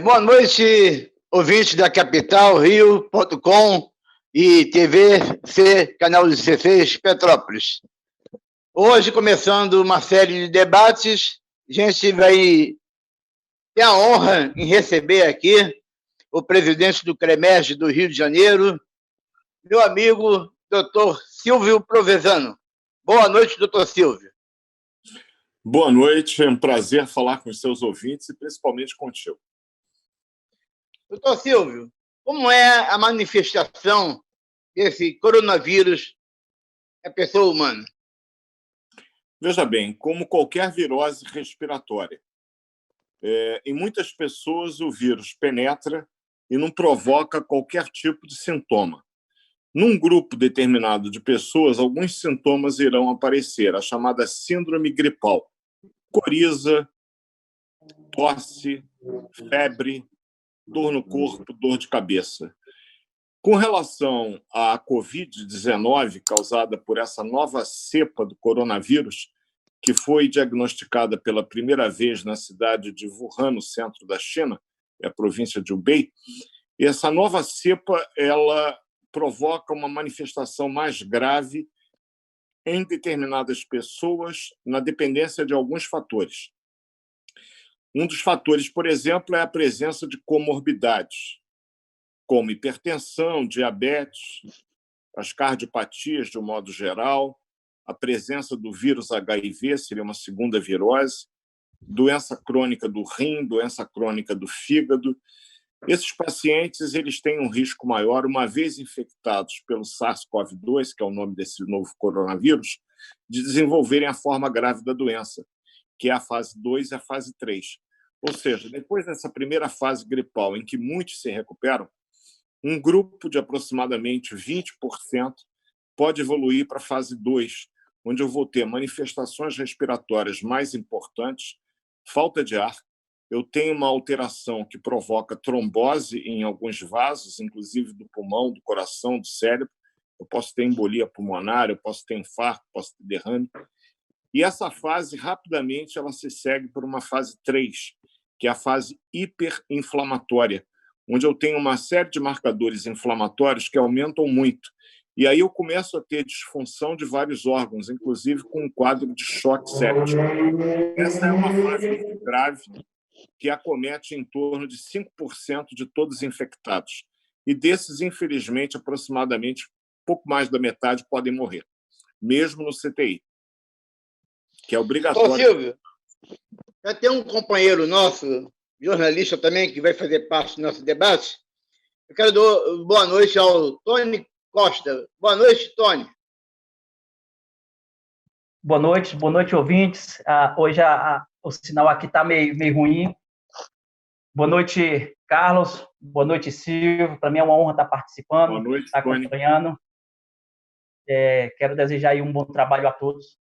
Boa noite, ouvintes da Capital, Rio.com e TVC, canal 16, Petrópolis. Hoje, começando uma série de debates, a gente vai ter a honra em receber aqui o presidente do CREMERG do Rio de Janeiro, meu amigo, doutor Silvio Provenzano. Boa noite, doutor Silvio. Boa noite, é um prazer falar com os seus ouvintes e principalmente contigo. Doutor Silvio, como é a manifestação desse coronavírus na pessoa humana? Veja bem, como qualquer virose respiratória, em muitas pessoas o vírus penetra e não provoca qualquer tipo de sintoma. Num grupo determinado de pessoas, alguns sintomas irão aparecer, a chamada síndrome gripal. Coriza, tosse, febre, dor no corpo, dor de cabeça. Com relação à Covid-19, causada por essa nova cepa do coronavírus, que foi diagnosticada pela primeira vez na cidade de Wuhan, no centro da China, é a província de Hubei, e essa nova cepa ela provoca uma manifestação mais grave em determinadas pessoas, na dependência de alguns fatores. Um dos fatores, por exemplo, é a presença de comorbidades, como hipertensão, diabetes, as cardiopatias de um modo geral, a presença do vírus HIV, seria uma segunda virose, doença crônica do rim, doença crônica do fígado. Esses pacientes eles têm um risco maior, uma vez infectados pelo SARS-CoV-2, que é o nome desse novo coronavírus, de desenvolverem a forma grave da doença, que é a fase 2 e a fase 3. Ou seja, depois dessa primeira fase gripal, em que muitos se recuperam, um grupo de aproximadamente 20% pode evoluir para a fase 2, onde eu vou ter manifestações respiratórias mais importantes, falta de ar, eu tenho uma alteração que provoca trombose em alguns vasos, inclusive do pulmão, do coração, do cérebro, eu posso ter embolia pulmonar, eu posso ter infarto, posso ter derrame. E essa fase, rapidamente, ela se segue por uma fase 3, que é a fase hiperinflamatória, onde eu tenho uma série de marcadores inflamatórios que aumentam muito. E aí eu começo a ter disfunção de vários órgãos, inclusive com um quadro de choque séptico. Essa é uma fase muito grave que acomete em torno de 5% de todos os infectados. E desses, infelizmente, aproximadamente pouco mais da metade podem morrer, mesmo no CTI, que é obrigatório. Ô, Silvio, já tem um companheiro nosso, jornalista também, que vai fazer parte do nosso debate. Eu quero dar boa noite ao Tony Costa. Boa noite, Tony. Boa noite, ouvintes. Hoje o sinal aqui está meio ruim. Boa noite, Carlos. Boa noite, Silvio. Para mim é uma honra estar participando, Boa noite, estar acompanhando. Quero desejar aí um bom trabalho a todos.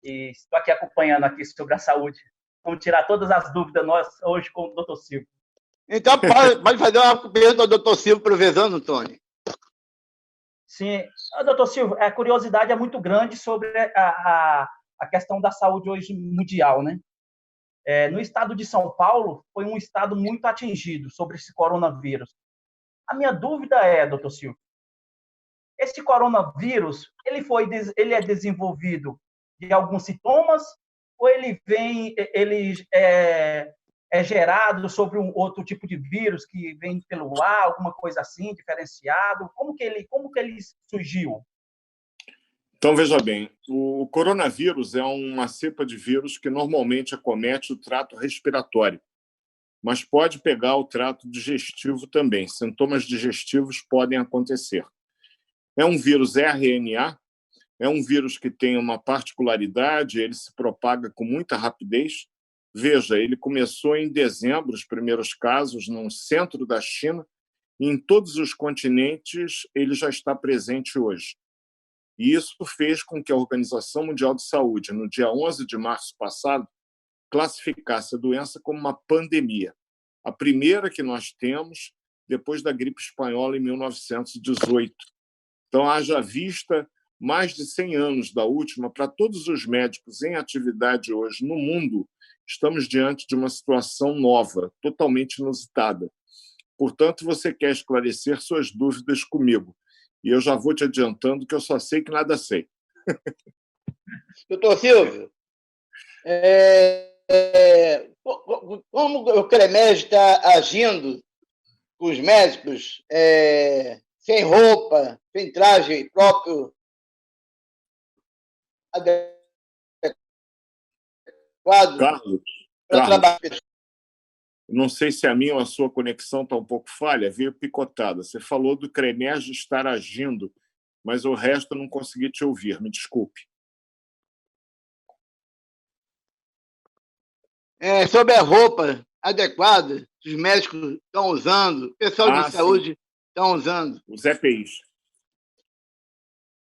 E estou aqui acompanhando aqui sobre a saúde. Vamos tirar todas as dúvidas nós hoje com o doutor Silvio. Então, pode fazer uma pergunta ao doutor Silvio Provenzano, Tony. Sim. Doutor Silvio, a curiosidade é muito grande sobre a questão da saúde hoje mundial, né? No estado de São Paulo, foi um estado muito atingido sobre esse coronavírus. A minha dúvida é, doutor Silvio, esse coronavírus, ele é desenvolvido de alguns sintomas ou ele é gerado sobre um outro tipo de vírus que vem pelo ar, alguma coisa assim, diferenciado? Como que ele surgiu? Então, veja bem, o coronavírus é uma cepa de vírus que normalmente acomete o trato respiratório, mas pode pegar o trato digestivo também. Sintomas digestivos podem acontecer. É um vírus RNA, é um vírus que tem uma particularidade, ele se propaga com muita rapidez. Veja, ele começou em dezembro, os primeiros casos, no centro da China, e em todos os continentes ele já está presente hoje. E isso fez com que a Organização Mundial de Saúde, no dia 11 de março passado, classificasse a doença como uma pandemia. A primeira que nós temos depois da gripe espanhola em 1918. Então, haja vista mais de 100 anos da última, para todos os médicos em atividade hoje no mundo, estamos diante de uma situação nova, totalmente inusitada. Portanto, você quer esclarecer suas dúvidas comigo. E eu já vou te adiantando que eu só sei que nada sei. Doutor Silvio, como o CREMEG está agindo com os médicos sem roupa, sem traje próprio adequado Carlos, para trabalhar? não sei se a minha ou a sua conexão está um pouco falha, veio picotada. Você falou do CREMEG estar agindo, mas o resto eu não consegui te ouvir, me desculpe. Sobre a roupa adequada que os médicos estão usando, o pessoal de saúde estão usando. Os EPIs.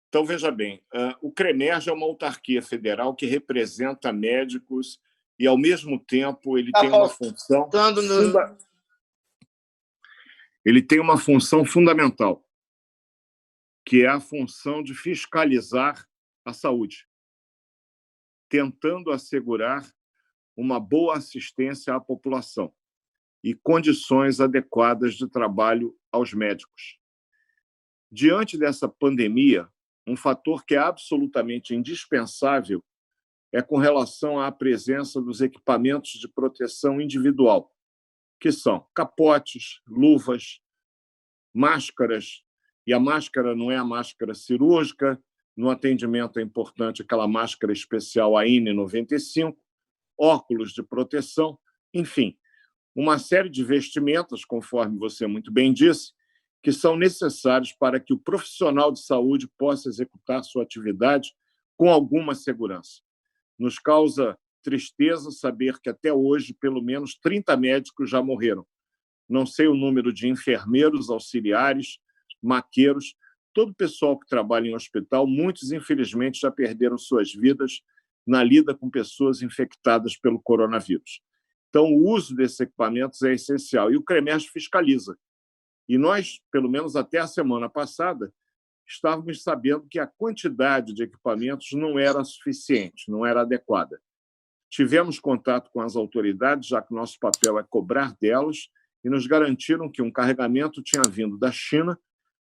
Então, veja bem, o CREMEG é uma autarquia federal que representa médicos e, ao mesmo tempo, ele tem uma função ele tem uma função fundamental, que é a função de fiscalizar a saúde, tentando assegurar uma boa assistência à população e condições adequadas de trabalho aos médicos. Diante dessa pandemia, um fator que é absolutamente indispensável é com relação à presença dos equipamentos de proteção individual, que são capotes, luvas, máscaras, e a máscara não é a máscara cirúrgica, no atendimento é importante aquela máscara especial, a N95, óculos de proteção, enfim, uma série de vestimentas, conforme você muito bem disse, que são necessários para que o profissional de saúde possa executar sua atividade com alguma segurança. Nos causa tristeza saber que até hoje pelo menos 30 médicos já morreram. Não sei o número de enfermeiros, auxiliares, maqueiros, todo o pessoal que trabalha em hospital, muitos infelizmente já perderam suas vidas na lida com pessoas infectadas pelo coronavírus. Então, o uso desses equipamentos é essencial. E o CREMEG fiscaliza. E nós, pelo menos até a semana passada, estávamos sabendo que a quantidade de equipamentos não era suficiente, não era adequada. Tivemos contato com as autoridades, já que nosso papel é cobrar delas, e nos garantiram que um carregamento tinha vindo da China,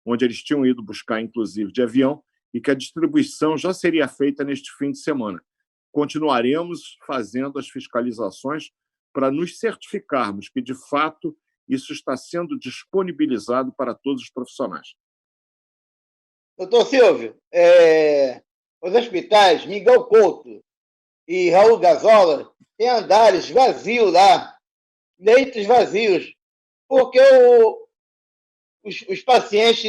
onde eles tinham ido buscar, inclusive, de avião, e que a distribuição já seria feita neste fim de semana. Continuaremos fazendo as fiscalizações para nos certificarmos que, de fato, isso está sendo disponibilizado para todos os profissionais. Doutor Silvio, os hospitais Miguel Couto e Raul Gazola têm andares vazios lá, leitos vazios, porque os pacientes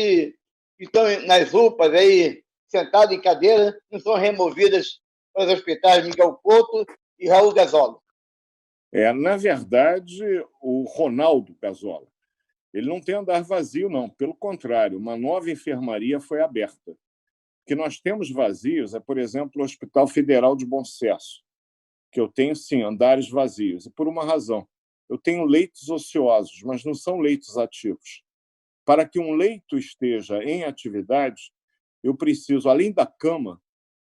que estão nas UPAs, aí, sentados em cadeira, não são removidos para os hospitais Miguel Couto e Raul Gazola. Na verdade, o Ronaldo Gazola, ele não tem andar vazio, não. Pelo contrário, uma nova enfermaria foi aberta. O que nós temos vazios é, por exemplo, o Hospital Federal de Bom Sucesso, que eu tenho, sim, andares vazios. E por uma razão. Eu tenho leitos ociosos, mas não são leitos ativos. Para que um leito esteja em atividade, eu preciso, além da cama,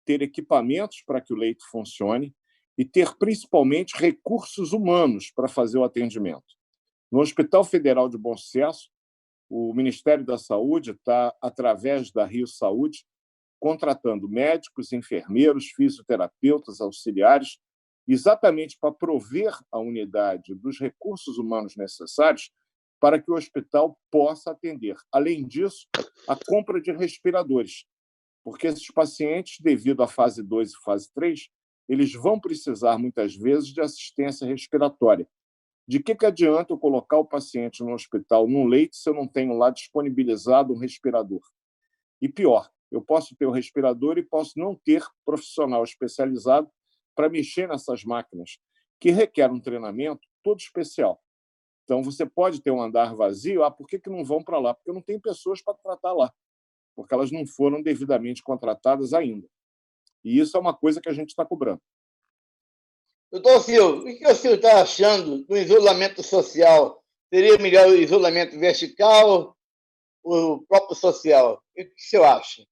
ter equipamentos para que o leito funcione e ter, principalmente, recursos humanos para fazer o atendimento. No Hospital Federal de Bom Sucesso, o Ministério da Saúde está, através da Rio Saúde, contratando médicos, enfermeiros, fisioterapeutas, auxiliares, exatamente para prover a unidade dos recursos humanos necessários para que o hospital possa atender. Além disso, a compra de respiradores, porque esses pacientes, devido à fase 2 e fase 3, eles vão precisar, muitas vezes, de assistência respiratória. De que adianta eu colocar o paciente no hospital, num leito, se eu não tenho lá disponibilizado um respirador? E pior, eu posso ter o respirador e posso não ter profissional especializado para mexer nessas máquinas, que requer um treinamento todo especial. Então, você pode ter um andar vazio, por que não vão para lá? Porque não tem pessoas para tratar lá, porque elas não foram devidamente contratadas ainda. E isso é uma coisa que a gente está cobrando. Doutor Silvio, o que o senhor está achando do isolamento social? Seria melhor o isolamento vertical ou o próprio social? O que o senhor acha?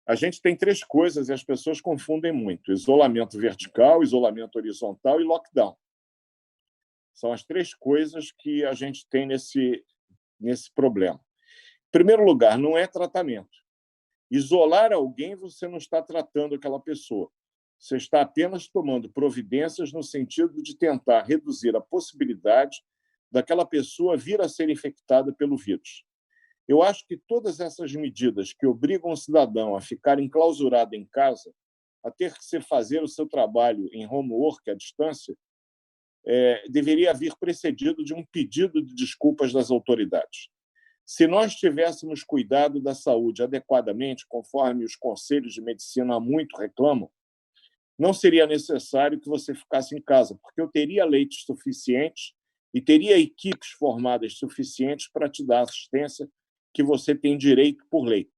A gente tem três coisas e as pessoas confundem muito: isolamento vertical, isolamento horizontal e lockdown. São as três coisas que a gente tem nesse problema. Em primeiro lugar, não é tratamento. Isolar alguém, você não está tratando aquela pessoa. Você está apenas tomando providências no sentido de tentar reduzir a possibilidade daquela pessoa vir a ser infectada pelo vírus. Eu acho que todas essas medidas que obrigam o cidadão a ficar enclausurado em casa, a ter que fazer o seu trabalho em home work, à distância, deveria vir precedido de um pedido de desculpas das autoridades. Se nós tivéssemos cuidado da saúde adequadamente, conforme os conselhos de medicina há muito reclamam, não seria necessário que você ficasse em casa, porque eu teria leitos suficientes e teria equipes formadas suficientes para te dar a assistência que você tem direito por lei.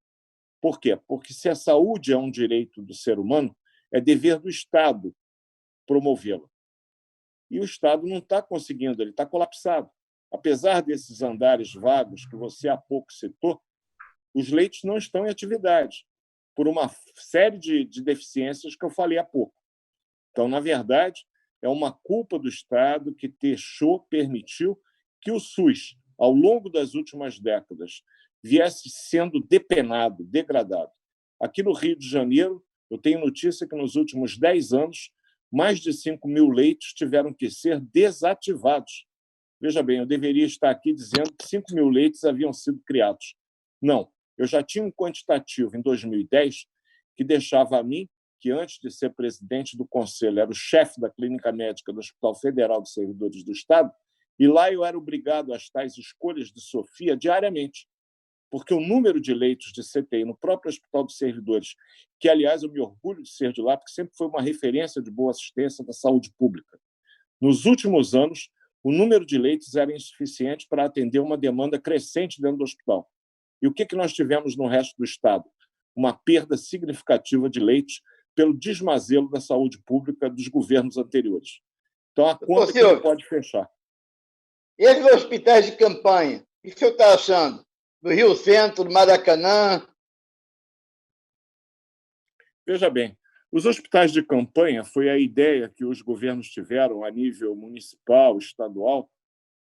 Por quê? Porque se a saúde é um direito do ser humano, é dever do Estado promovê-la. E o Estado não está conseguindo, ele está colapsado. Apesar desses andares vagos que você há pouco citou, os leitos não estão em atividade, por uma série de deficiências que eu falei há pouco. Então, na verdade, é uma culpa do Estado que permitiu que o SUS, ao longo das últimas décadas, viesse sendo depenado, degradado. Aqui no Rio de Janeiro, eu tenho notícia que nos últimos 10 anos, mais de 5.000 leitos tiveram que ser desativados. Veja bem, eu deveria estar aqui dizendo que 5.000 leitos haviam sido criados. Não, eu já tinha um quantitativo em 2010 que deixava a mim, que antes de ser presidente do Conselho era o chefe da clínica médica do Hospital Federal dos Servidores do Estado, e lá eu era obrigado às tais escolhas de Sofia diariamente, porque o número de leitos de CTI no próprio Hospital dos Servidores, que, aliás, eu me orgulho de ser de lá, porque sempre foi uma referência de boa assistência da saúde pública. Nos últimos anos, o número de leitos era insuficiente para atender uma demanda crescente dentro do hospital. E o que nós tivemos no resto do Estado? Uma perda significativa de leitos pelo desmazelo da saúde pública dos governos anteriores. Então, a conta que não pode fechar. E esses hospitais de campanha, o que o senhor está achando? Do Rio Centro, do Maracanã? Veja bem, os hospitais de campanha foi a ideia que os governos tiveram a nível municipal, estadual,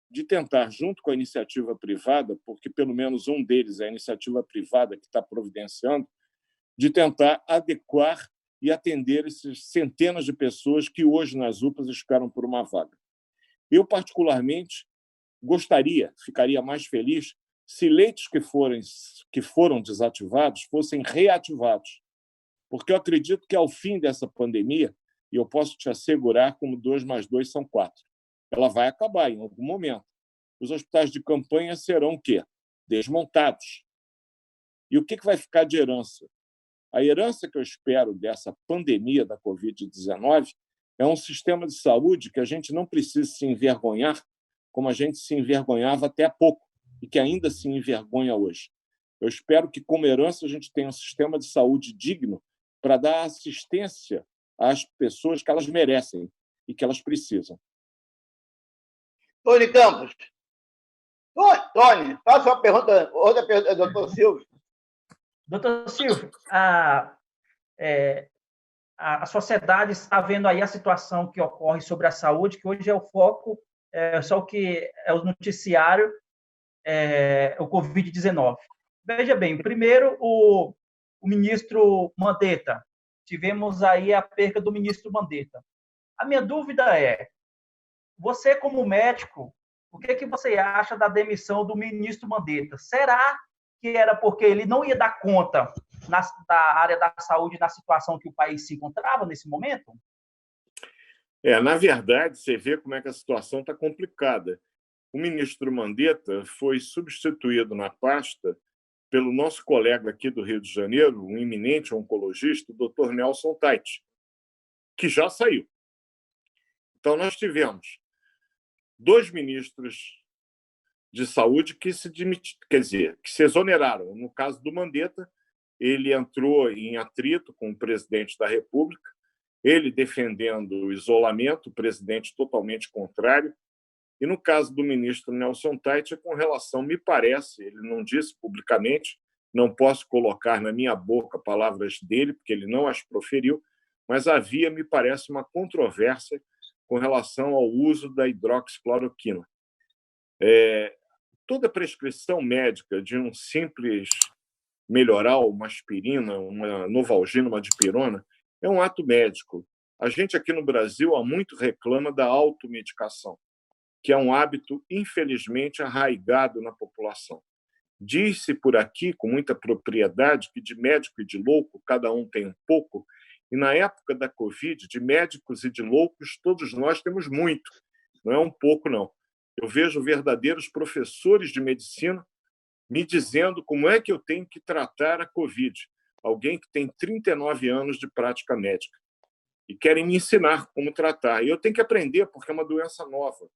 de tentar, junto com a iniciativa privada, porque pelo menos um deles é a iniciativa privada que está providenciando, de tentar adequar e atender essas centenas de pessoas que hoje nas UPAs esperam por uma vaga. Eu, particularmente, ficaria mais feliz se leitos que foram desativados fossem reativados, porque eu acredito que, ao fim dessa pandemia, e eu posso te assegurar como 2 mais 2 são 4, ela vai acabar em algum momento. Os hospitais de campanha serão o quê? Desmontados. E o que vai ficar de herança? A herança que eu espero dessa pandemia da Covid-19 é um sistema de saúde que a gente não precisa se envergonhar como a gente se envergonhava até há pouco e que ainda se envergonha hoje. Eu espero que, como herança, a gente tenha um sistema de saúde digno para dar assistência às pessoas que elas merecem e que elas precisam. Tony Campos. Tony, faça uma pergunta, outra pergunta, doutor Silvio. Doutor Silvio, a sociedade está vendo aí a situação que ocorre sobre a saúde, que hoje é o foco, só o que é o noticiário, o Covid-19. Veja bem, primeiro, o ministro Mandetta. Tivemos aí a perca do ministro Mandetta. A minha dúvida é, você como médico, o que você acha da ministro Mandetta? Será que era porque ele não ia dar conta da área da saúde na situação que o país se encontrava nesse momento? Na verdade, você vê como é que a situação está complicada. O ministro Mandetta foi substituído na pasta pelo nosso colega aqui do Rio de Janeiro, um eminente oncologista, o Dr. Nelson Tait, que já saiu. Então, nós tivemos 2 ministros de saúde que se exoneraram. No caso do Mandetta, ele entrou em atrito com o presidente da República, ele defendendo o isolamento, o presidente totalmente contrário. E no caso do ministro Nelson Tait, com relação, me parece, ele não disse publicamente, não posso colocar na minha boca palavras dele, porque ele não as proferiu, mas havia, me parece, uma controvérsia com relação ao uso da hidroxicloroquina. Toda prescrição médica de um simples melhoral, uma aspirina, uma Novalgina, uma dipirona, é um ato médico. A gente aqui no Brasil há muito reclama da automedicação, que é um hábito, infelizmente, arraigado na população. Diz-se por aqui, com muita propriedade, que de médico e de louco, cada um tem um pouco, e na época da Covid, de médicos e de loucos, todos nós temos muito, não é um pouco, não. Eu vejo verdadeiros professores de medicina me dizendo como é que eu tenho que tratar a Covid. Alguém que tem 39 anos de prática médica e querem me ensinar como tratar. E eu tenho que aprender, porque é uma doença nova.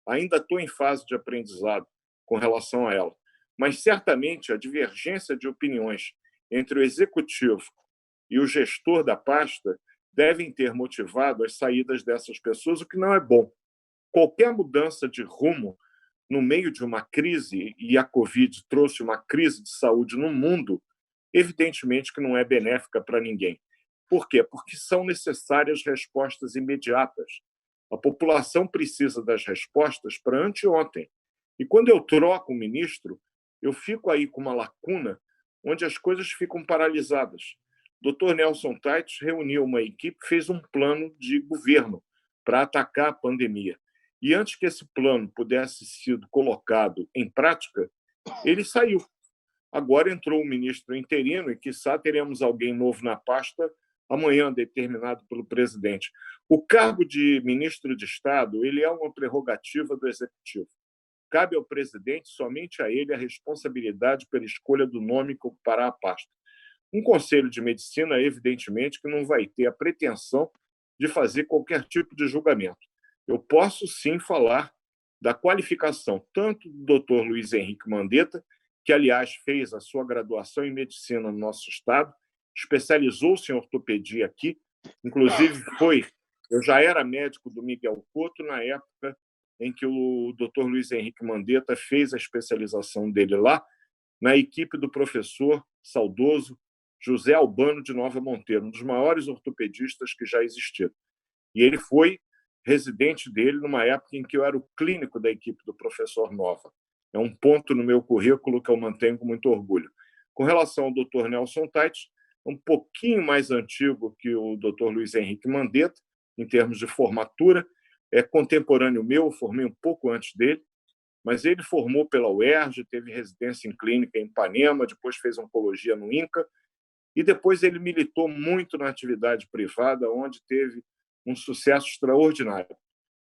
Ainda estou em fase de aprendizado com relação a ela. Mas, certamente, a divergência de opiniões entre o executivo e o gestor da pasta devem ter motivado as saídas dessas pessoas, o que não é bom. Qualquer mudança de rumo no meio de uma crise, e a Covid trouxe uma crise de saúde no mundo, evidentemente que não é benéfica para ninguém. Por quê? Porque são necessárias respostas imediatas. A população precisa das respostas para anteontem. E quando eu troco o ministro, eu fico aí com uma lacuna onde as coisas ficam paralisadas. O Dr. Nelson Taix reuniu uma equipe, fez um plano de governo para atacar a pandemia. E antes que esse plano pudesse ser colocado em prática, ele saiu. Agora entrou o ministro interino e, quiçá, teremos alguém novo na pasta amanhã, determinado pelo presidente. O cargo de ministro de Estado ele é uma prerrogativa do Executivo. Cabe ao presidente, somente a ele, a responsabilidade pela escolha do nome que ocupará a pasta. Um conselho de medicina, evidentemente, que não vai ter a pretensão de fazer qualquer tipo de julgamento. Eu posso, sim, falar da qualificação tanto do Dr. Luiz Henrique Mandetta, que, aliás, fez a sua graduação em medicina no nosso estado, especializou-se em ortopedia aqui, inclusive eu já era médico do Miguel Couto na época em que o Dr. Luiz Henrique Mandetta fez a especialização dele lá, na equipe do professor saudoso José Albano de Nova Monteiro, um dos maiores ortopedistas que já existiram. E ele foi residente dele numa época em que eu era o clínico da equipe do professor Nova. É um ponto no meu currículo que eu mantenho com muito orgulho. Com relação ao Dr. Nelson Taix, um pouquinho mais antigo que o Dr. Luiz Henrique Mandetta, em termos de formatura, é contemporâneo meu, eu formei um pouco antes dele, mas ele formou pela UERJ, teve residência em clínica em Ipanema, depois fez oncologia no INCA, e depois ele militou muito na atividade privada, onde teve um sucesso extraordinário.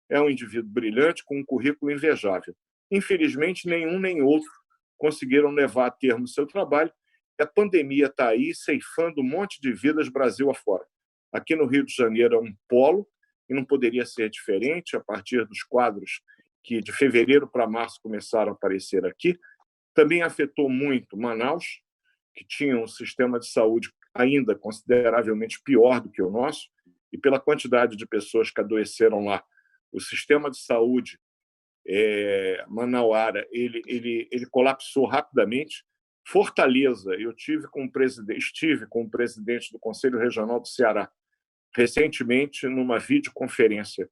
É um indivíduo brilhante, com um currículo invejável. Infelizmente, nenhum nem outro conseguiram levar a termo o seu trabalho, e a pandemia está aí ceifando um monte de vidas Brasil afora. Aqui no Rio de Janeiro é um polo, e não poderia ser diferente a partir dos quadros que de fevereiro para março começaram a aparecer aqui. Também afetou muito Manaus, que tinha um sistema de saúde ainda consideravelmente pior do que o nosso, e pela quantidade de pessoas que adoeceram lá, o sistema de saúde manauara ele colapsou rapidamente. Fortaleza, eu estive com o presidente do Conselho Regional do Ceará recentemente numa videoconferência,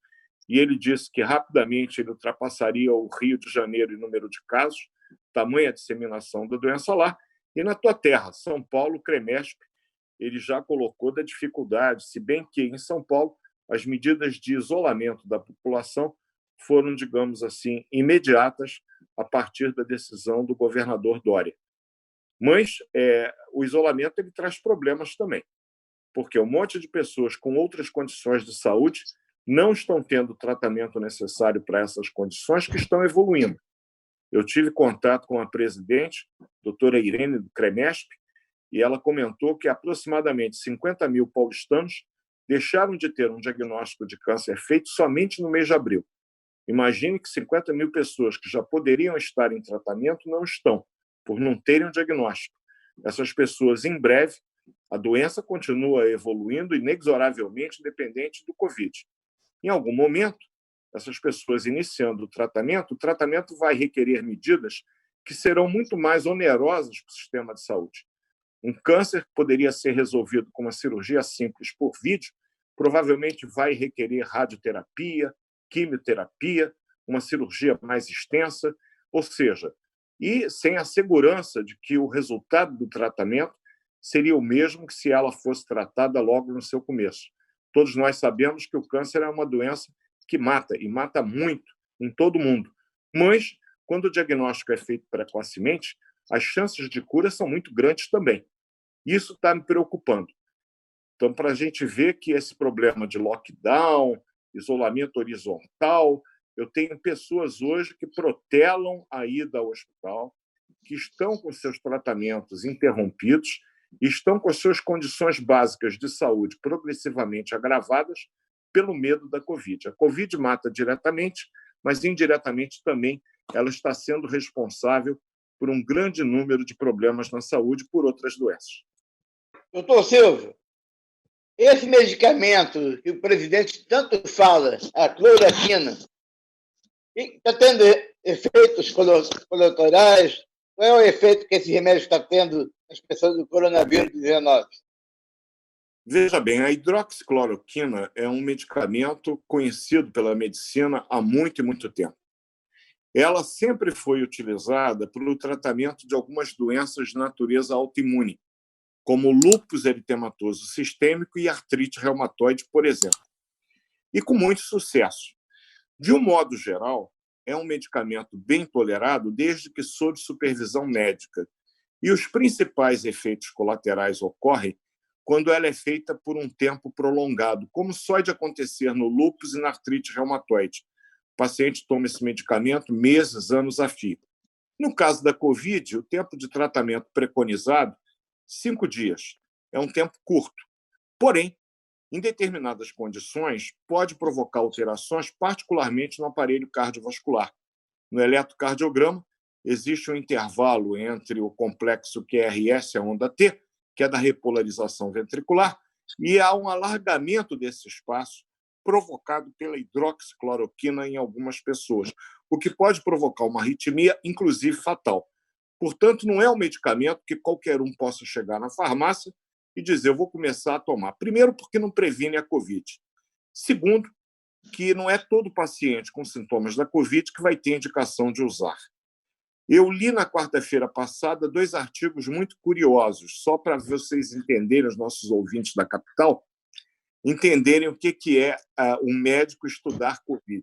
e ele disse que rapidamente ele ultrapassaria o Rio de Janeiro em número de casos, tamanha disseminação da doença lá. E na tua terra, São Paulo, CREMESP, ele já colocou da dificuldade, se bem que em São Paulo as medidas de isolamento da população foram, digamos assim, imediatas a partir da decisão do governador Dória. Mas o isolamento ele traz problemas também, porque um monte de pessoas com outras condições de saúde não estão tendo o tratamento necessário para essas condições, que estão evoluindo. Eu tive contato com a presidente, doutora Irene, do CREMESP, e ela comentou que aproximadamente 50 mil paulistanos deixaram de ter um diagnóstico de câncer feito somente no mês de abril. Imagine que 50 mil pessoas que já poderiam estar em tratamento não estão, por não terem um diagnóstico. Essas pessoas, em breve, a doença continua evoluindo inexoravelmente independente do Covid. Em algum momento, essas pessoas iniciando o tratamento vai requerer medidas que serão muito mais onerosas para o sistema de saúde. Um câncer que poderia ser resolvido com uma cirurgia simples por vídeo, provavelmente vai requerer radioterapia, quimioterapia, uma cirurgia mais extensa, ou seja, e sem a segurança de que o resultado do tratamento seria o mesmo que se ela fosse tratada logo no seu começo. Todos nós sabemos que o câncer é uma doença que mata, e mata muito em todo o mundo. Mas, quando o diagnóstico é feito precocemente, as chances de cura são muito grandes também. Isso está me preocupando. Então, para a gente ver que esse problema de lockdown, isolamento horizontal, eu tenho pessoas hoje que protelam a ida ao hospital, que estão com seus tratamentos interrompidos, estão com as suas condições básicas de saúde progressivamente agravadas pelo medo da Covid. A Covid mata diretamente, mas indiretamente também ela está sendo responsável por um grande número de problemas na saúde por outras doenças. Doutor Silvio, esse medicamento que o presidente tanto fala, a cloroquina, está tendo efeitos colaterais? Qual é o efeito que esse remédio está tendo nas pessoas do coronavírus 19? Veja bem, a hidroxicloroquina é um medicamento conhecido pela medicina há muito e muito tempo. Ela sempre foi utilizada para o tratamento de algumas doenças de natureza autoimune, como lúpus eritematoso sistêmico e artrite reumatoide, por exemplo. E com muito sucesso. De um modo geral, é um medicamento bem tolerado desde que sob supervisão médica. E os principais efeitos colaterais ocorrem quando ela é feita por um tempo prolongado, como só de acontecer no lúpus e na artrite reumatoide. O paciente toma esse medicamento meses, anos a fio. No caso da Covid, o tempo de tratamento preconizado, 5 dias. É um tempo curto. Porém, em determinadas condições, pode provocar alterações, particularmente no aparelho cardiovascular. No eletrocardiograma, existe um intervalo entre o complexo QRS, a onda T, que é da repolarização ventricular, e há um alargamento desse espaço provocado pela hidroxicloroquina em algumas pessoas, o que pode provocar uma arritmia, inclusive fatal. Portanto, não é um medicamento que qualquer um possa chegar na farmácia e dizer, eu vou começar a tomar. Primeiro, porque não previne a Covid. Segundo, que não é todo paciente com sintomas da Covid que vai ter indicação de usar. Eu li na quarta-feira passada 2 artigos muito curiosos, só para vocês entenderem, os nossos ouvintes da capital, entenderem o que é um médico estudar Covid.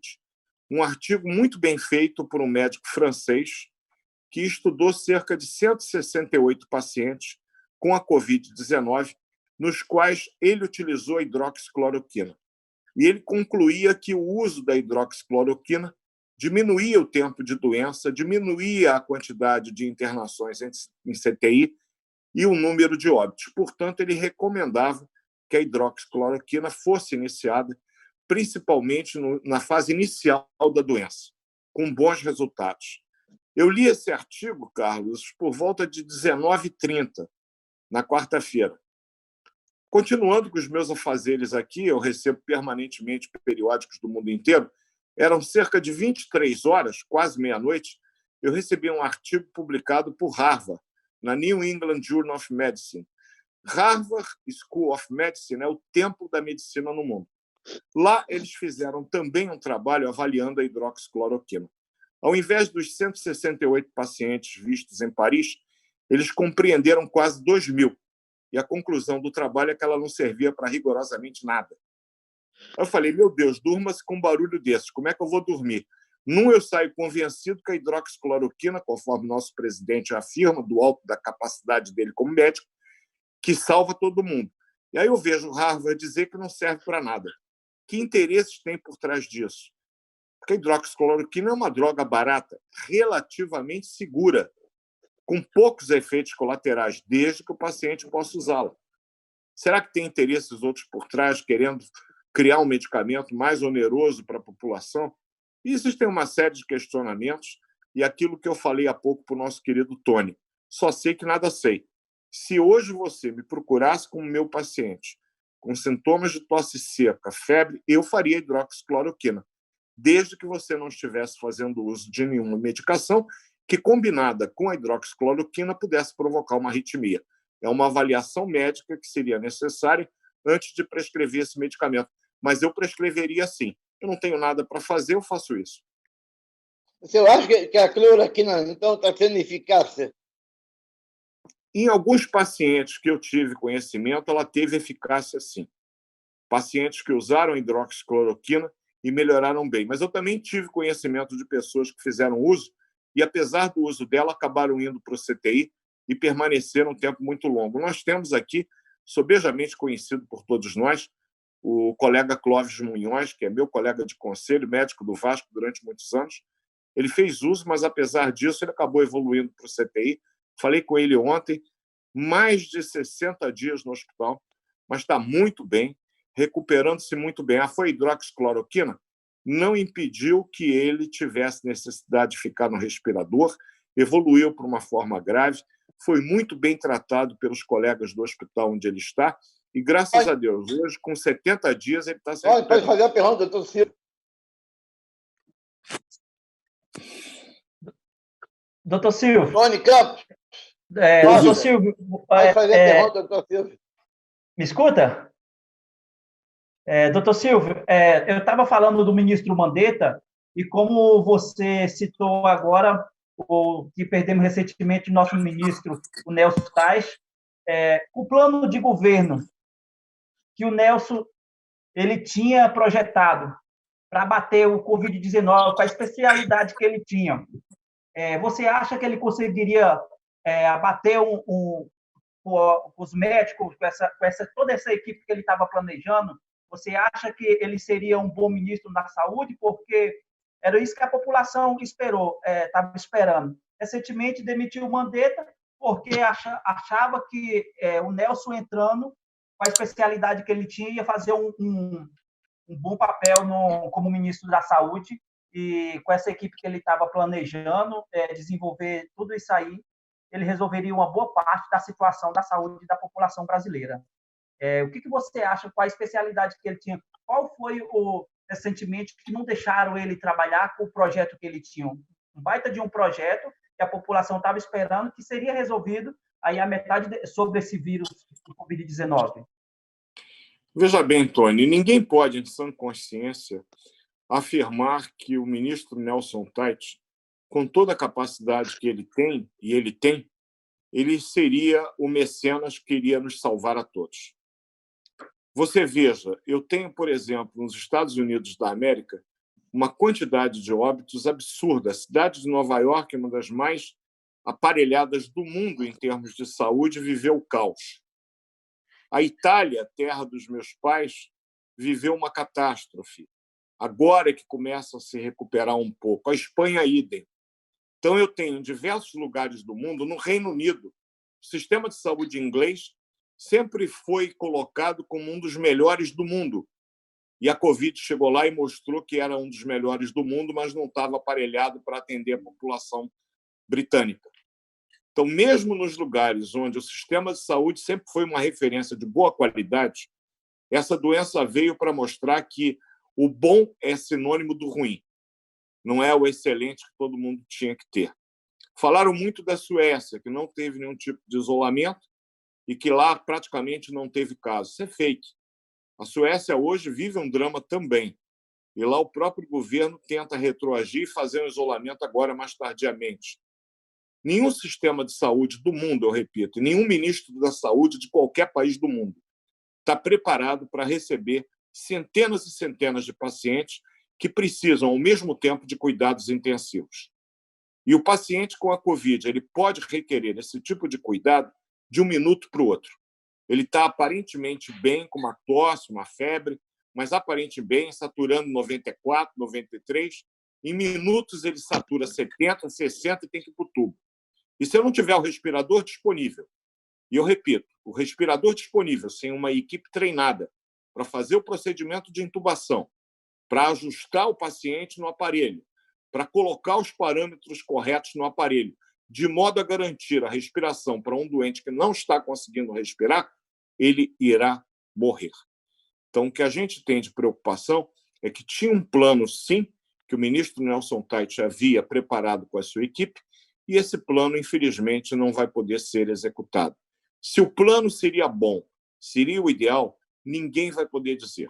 Um artigo muito bem feito por um médico francês que estudou cerca de 168 pacientes com a Covid-19, nos quais ele utilizou a hidroxicloroquina. E ele concluía que o uso da hidroxicloroquina diminuía o tempo de doença, diminuía a quantidade de internações em CTI e o número de óbitos. Portanto, ele recomendava que a hidroxicloroquina fosse iniciada principalmente na fase inicial da doença, com bons resultados. Eu li esse artigo, Carlos, por volta de 19h30, na quarta-feira. Continuando com os meus afazeres aqui, eu recebo permanentemente periódicos do mundo inteiro, eram cerca de 23 horas, quase meia-noite, eu recebi um artigo publicado por Harvard, na New England Journal of Medicine. Harvard School of Medicine é o templo da medicina no mundo. Lá eles fizeram também um trabalho avaliando a hidroxicloroquina. Ao invés dos 168 pacientes vistos em Paris, eles compreenderam quase 2.000. E a conclusão do trabalho é que ela não servia para rigorosamente nada. Eu falei, meu Deus, durma-se com um barulho desses, como é que eu vou dormir? Eu saio convencido que a hidroxicloroquina, conforme nosso presidente afirma, do alto da capacidade dele como médico, que salva todo mundo. E aí eu vejo Harvard dizer que não serve para nada. Que interesses tem por trás disso? Porque a hidroxicloroquina é uma droga barata, relativamente segura, com poucos efeitos colaterais, desde que o paciente possa usá-la. Será que tem interesses outros por trás, querendo criar um medicamento mais oneroso para a população? E existem uma série de questionamentos, e aquilo que eu falei há pouco para o nosso querido Tony. Só sei que nada sei. Se hoje você me procurasse como meu paciente, com sintomas de tosse seca, febre, eu faria hidroxicloroquina, desde que você não estivesse fazendo uso de nenhuma medicação que, combinada com a hidroxicloroquina, pudesse provocar uma arritmia. É uma avaliação médica que seria necessária antes de prescrever esse medicamento. Mas eu prescreveria sim. Eu não tenho nada para fazer, eu faço isso. Você acha que a cloroquina, então, está sendo eficaz? Em alguns pacientes que eu tive conhecimento, ela teve eficácia sim. Pacientes que usaram hidroxicloroquina e melhoraram bem. Mas eu também tive conhecimento de pessoas que fizeram uso e, apesar do uso dela, acabaram indo para o CTI e permaneceram um tempo muito longo. Nós temos aqui, sobejamente conhecido por todos nós, o colega Clóvis Munhoz, que é meu colega de conselho, médico do Vasco durante muitos anos. Ele fez uso, mas, apesar disso, ele acabou evoluindo para o CTI. Falei com ele ontem, mais de 60 dias no hospital, mas está muito bem, recuperando-se muito bem. Foi hidroxicloroquina? Não impediu que ele tivesse necessidade de ficar no respirador, evoluiu para uma forma grave, foi muito bem tratado pelos colegas do hospital onde ele está, e, graças a Deus, hoje, com 70 dias, ele está se recuperando. Pode fazer a pergunta, doutor Silvio. Doutor Silvio. Tony Campos. Doutor Silvio. Pode fazer a pergunta, doutor Silvio. Me escuta? Doutor Silvio, eu estava falando do ministro Mandetta, e como você citou agora, o que perdemos recentemente, nosso ministro, o Nelson Tais, o plano de governo que o Nelson ele tinha projetado para bater o Covid-19, com a especialidade que ele tinha, você acha que ele conseguiria abater os médicos, toda essa equipe que ele estava planejando? Você acha que ele seria um bom ministro da saúde? Porque era isso que a população estava esperando. Recentemente demitiu o Mandetta porque achava que o Nelson entrando, com a especialidade que ele tinha, ia fazer um bom papel como ministro da saúde, e com essa equipe que ele estava planejando desenvolver tudo isso aí, ele resolveria uma boa parte da situação da saúde da população brasileira. O que você acha? Qual a especialidade que ele tinha? Qual foi recentemente que não deixaram ele trabalhar com o projeto que ele tinha? Um baita de um projeto que a população estava esperando, que seria resolvido aí a metade sobre esse vírus do Covid-19. Veja bem, Tony, ninguém pode, em sã consciência, afirmar que o ministro Nelson Tais, com toda a capacidade que ele tem, e ele seria o mecenas que iria nos salvar a todos. Você veja, eu tenho, por exemplo, nos Estados Unidos da América, uma quantidade de óbitos absurda. A cidade de Nova York é uma das mais aparelhadas do mundo em termos de saúde, viveu o caos. A Itália, terra dos meus pais, viveu uma catástrofe. Agora é que começa a se recuperar um pouco. A Espanha, idem. Então, eu tenho em diversos lugares do mundo, no Reino Unido, o sistema de saúde inglês sempre foi colocado como um dos melhores do mundo. E a Covid chegou lá e mostrou que era um dos melhores do mundo, mas não estava aparelhado para atender a população britânica. Então, mesmo nos lugares onde o sistema de saúde sempre foi uma referência de boa qualidade, essa doença veio para mostrar que o bom é sinônimo do ruim. Não é o excelente que todo mundo tinha que ter. Falaram muito da Suécia, que não teve nenhum tipo de isolamento e que lá praticamente não teve caso. Isso é fake. A Suécia hoje vive um drama também. E lá o próprio governo tenta retroagir e fazer um isolamento agora mais tardiamente. Nenhum sistema de saúde do mundo, eu repito, nenhum ministro da saúde de qualquer país do mundo está preparado para receber centenas e centenas de pacientes que precisam, ao mesmo tempo, de cuidados intensivos. E o paciente com a Covid, ele pode requerer esse tipo de cuidado de um minuto para o outro. Ele está aparentemente bem, com uma tosse, uma febre, mas aparentemente bem, saturando 94, 93. Em minutos, ele satura 70, 60 e tem que ir para o tubo. E se eu não tiver o respirador disponível, e eu repito, o respirador disponível sem uma equipe treinada para fazer o procedimento de intubação, para ajustar o paciente no aparelho, para colocar os parâmetros corretos no aparelho, de modo a garantir a respiração para um doente que não está conseguindo respirar, ele irá morrer. Então, o que a gente tem de preocupação é que tinha um plano, sim, que o ministro Nelson Tais havia preparado com a sua equipe, e esse plano, infelizmente, não vai poder ser executado. Se o plano seria bom, seria o ideal, ninguém vai poder dizer.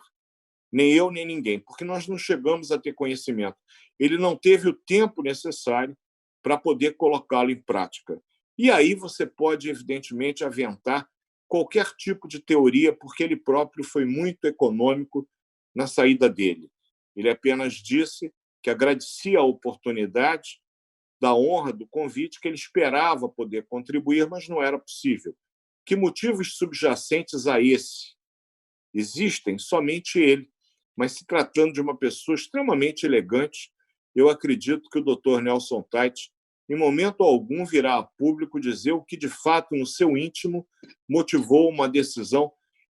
Nem eu, nem ninguém, porque nós não chegamos a ter conhecimento. Ele não teve o tempo necessário para poder colocá-lo em prática. E aí você pode, evidentemente, aventar qualquer tipo de teoria, porque ele próprio foi muito econômico na saída dele. Ele apenas disse que agradecia a oportunidade, da honra, do convite, que ele esperava poder contribuir, mas não era possível. Que motivos subjacentes a esse existem? Somente ele. Mas, se tratando de uma pessoa extremamente elegante, eu acredito que o Dr. Nelson Tait, em momento algum, virá a público dizer o que, de fato, no seu íntimo, motivou uma decisão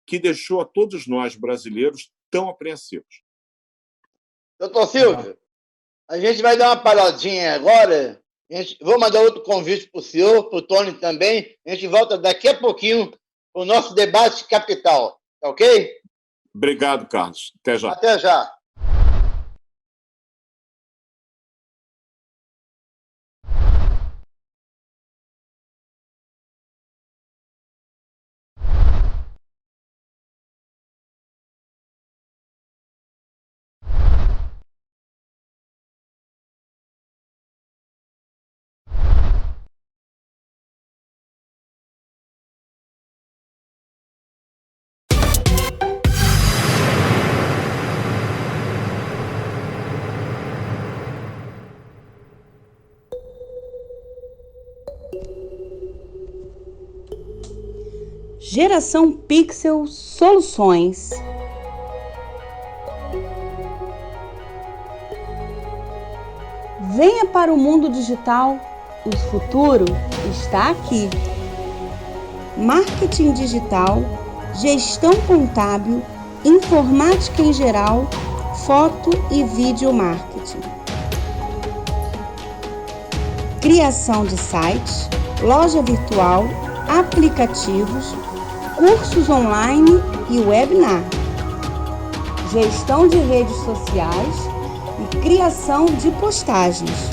que deixou a todos nós, brasileiros, tão apreensivos. Doutor Silvio, a gente vai dar uma paradinha agora. Vou mandar outro convite para o senhor, para o Tony também. A gente volta daqui a pouquinho para o nosso debate capital. Tá ok? Obrigado, Carlos. Até já. Até já. Geração Pixel Soluções. Venha para o mundo digital, o futuro está aqui. Marketing digital, gestão contábil, informática em geral, foto e vídeo marketing. Criação de sites, loja virtual, aplicativos, cursos online e webinar, gestão de redes sociais e criação de postagens.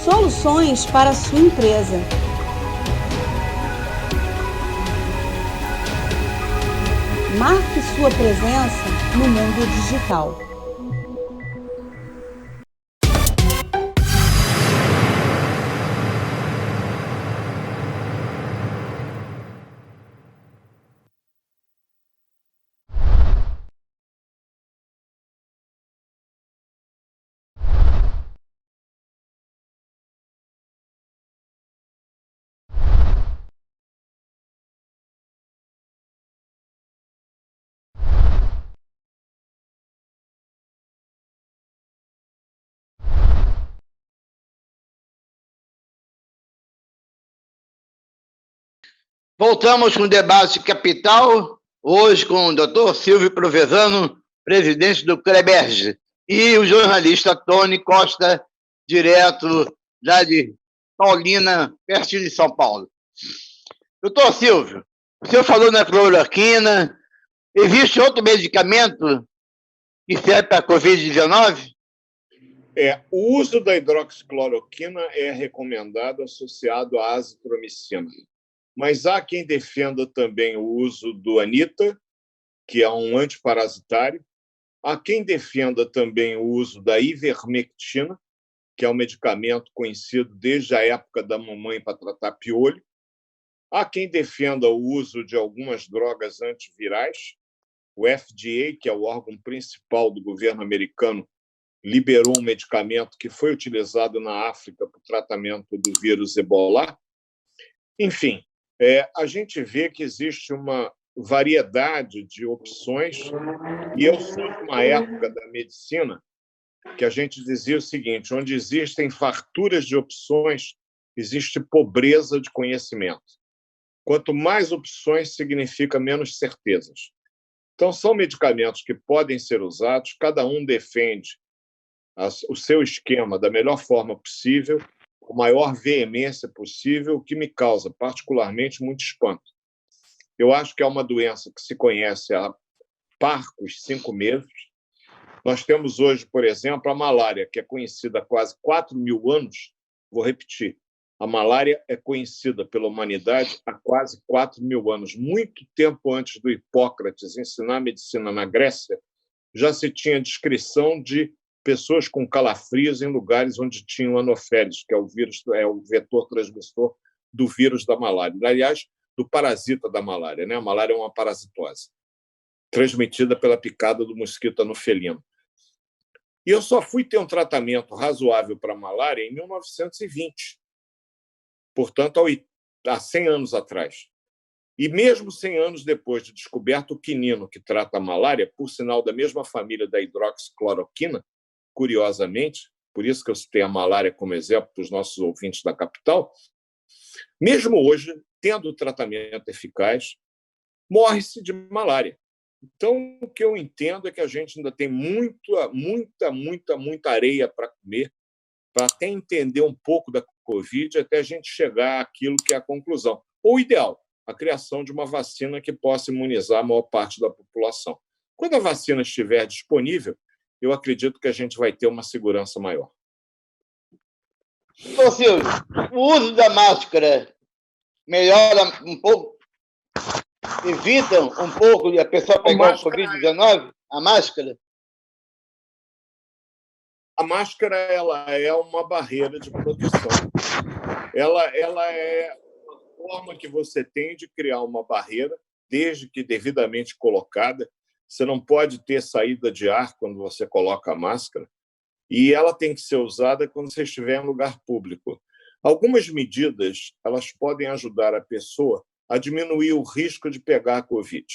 Soluções para a sua empresa. Marque sua presença no mundo digital. Voltamos com o debate capital, hoje com o doutor Silvio Provenzano, presidente do CREBERJ, e o jornalista Tony Costa, direto lá de Paulina, pertinho de São Paulo. Doutor Silvio, o senhor falou na cloroquina, existe outro medicamento que serve para a Covid-19? O uso da hidroxicloroquina é recomendado associado à azitromicina. Mas há quem defenda também o uso do Anita, que é um antiparasitário. Há quem defenda também o uso da ivermectina, que é um medicamento conhecido desde a época da mamãe para tratar piolho. Há quem defenda o uso de algumas drogas antivirais. O FDA, que é o órgão principal do governo americano, liberou um medicamento que foi utilizado na África para o tratamento do vírus Ebola. Enfim, a gente vê que existe uma variedade de opções, e eu sou de uma época da medicina que a gente dizia o seguinte: onde existem farturas de opções, existe pobreza de conhecimento. Quanto mais opções, significa menos certezas. Então, são medicamentos que podem ser usados, cada um defende o seu esquema da melhor forma possível, com a maior veemência possível, o que me causa particularmente muito espanto. Eu acho que é uma doença que se conhece há parcos 5 meses. Nós temos hoje, por exemplo, a malária, que é conhecida há quase 4.000 anos, Vou repetir. A malária é conhecida pela humanidade há quase 4.000 anos. Muito tempo antes do Hipócrates ensinar medicina na Grécia, já se tinha descrição de pessoas com calafrios em lugares onde tinham anofélides, que é o vetor transmissor do vírus da malária. Aliás, do parasita da malária, né? A malária é uma parasitose transmitida pela picada do mosquito anofelino. E eu só fui ter um tratamento razoável para a malária em 1920, portanto, há 100 anos atrás. E mesmo 100 anos depois de descoberto o quinino, que trata a malária, por sinal da mesma família da hidroxicloroquina, curiosamente, por isso que eu citei a malária como exemplo para os nossos ouvintes da capital, mesmo hoje, tendo tratamento eficaz, morre-se de malária. Então, o que eu entendo é que a gente ainda tem muita areia para comer, para até entender um pouco da Covid, até a gente chegar àquilo que é a conclusão. Ou o ideal, a criação de uma vacina que possa imunizar a maior parte da população. Quando a vacina estiver disponível, eu acredito que a gente vai ter uma segurança maior. Ô, Silvio, o uso da máscara melhora um pouco, evita um pouco de a pessoa pegar o Covid-19? A máscara? A máscara ela é uma barreira de proteção. Ela é uma forma que você tem de criar uma barreira, desde que devidamente colocada. Você não pode ter saída de ar quando você coloca a máscara, e ela tem que ser usada quando você estiver em lugar público. Algumas medidas elas podem ajudar a pessoa a diminuir o risco de pegar a Covid.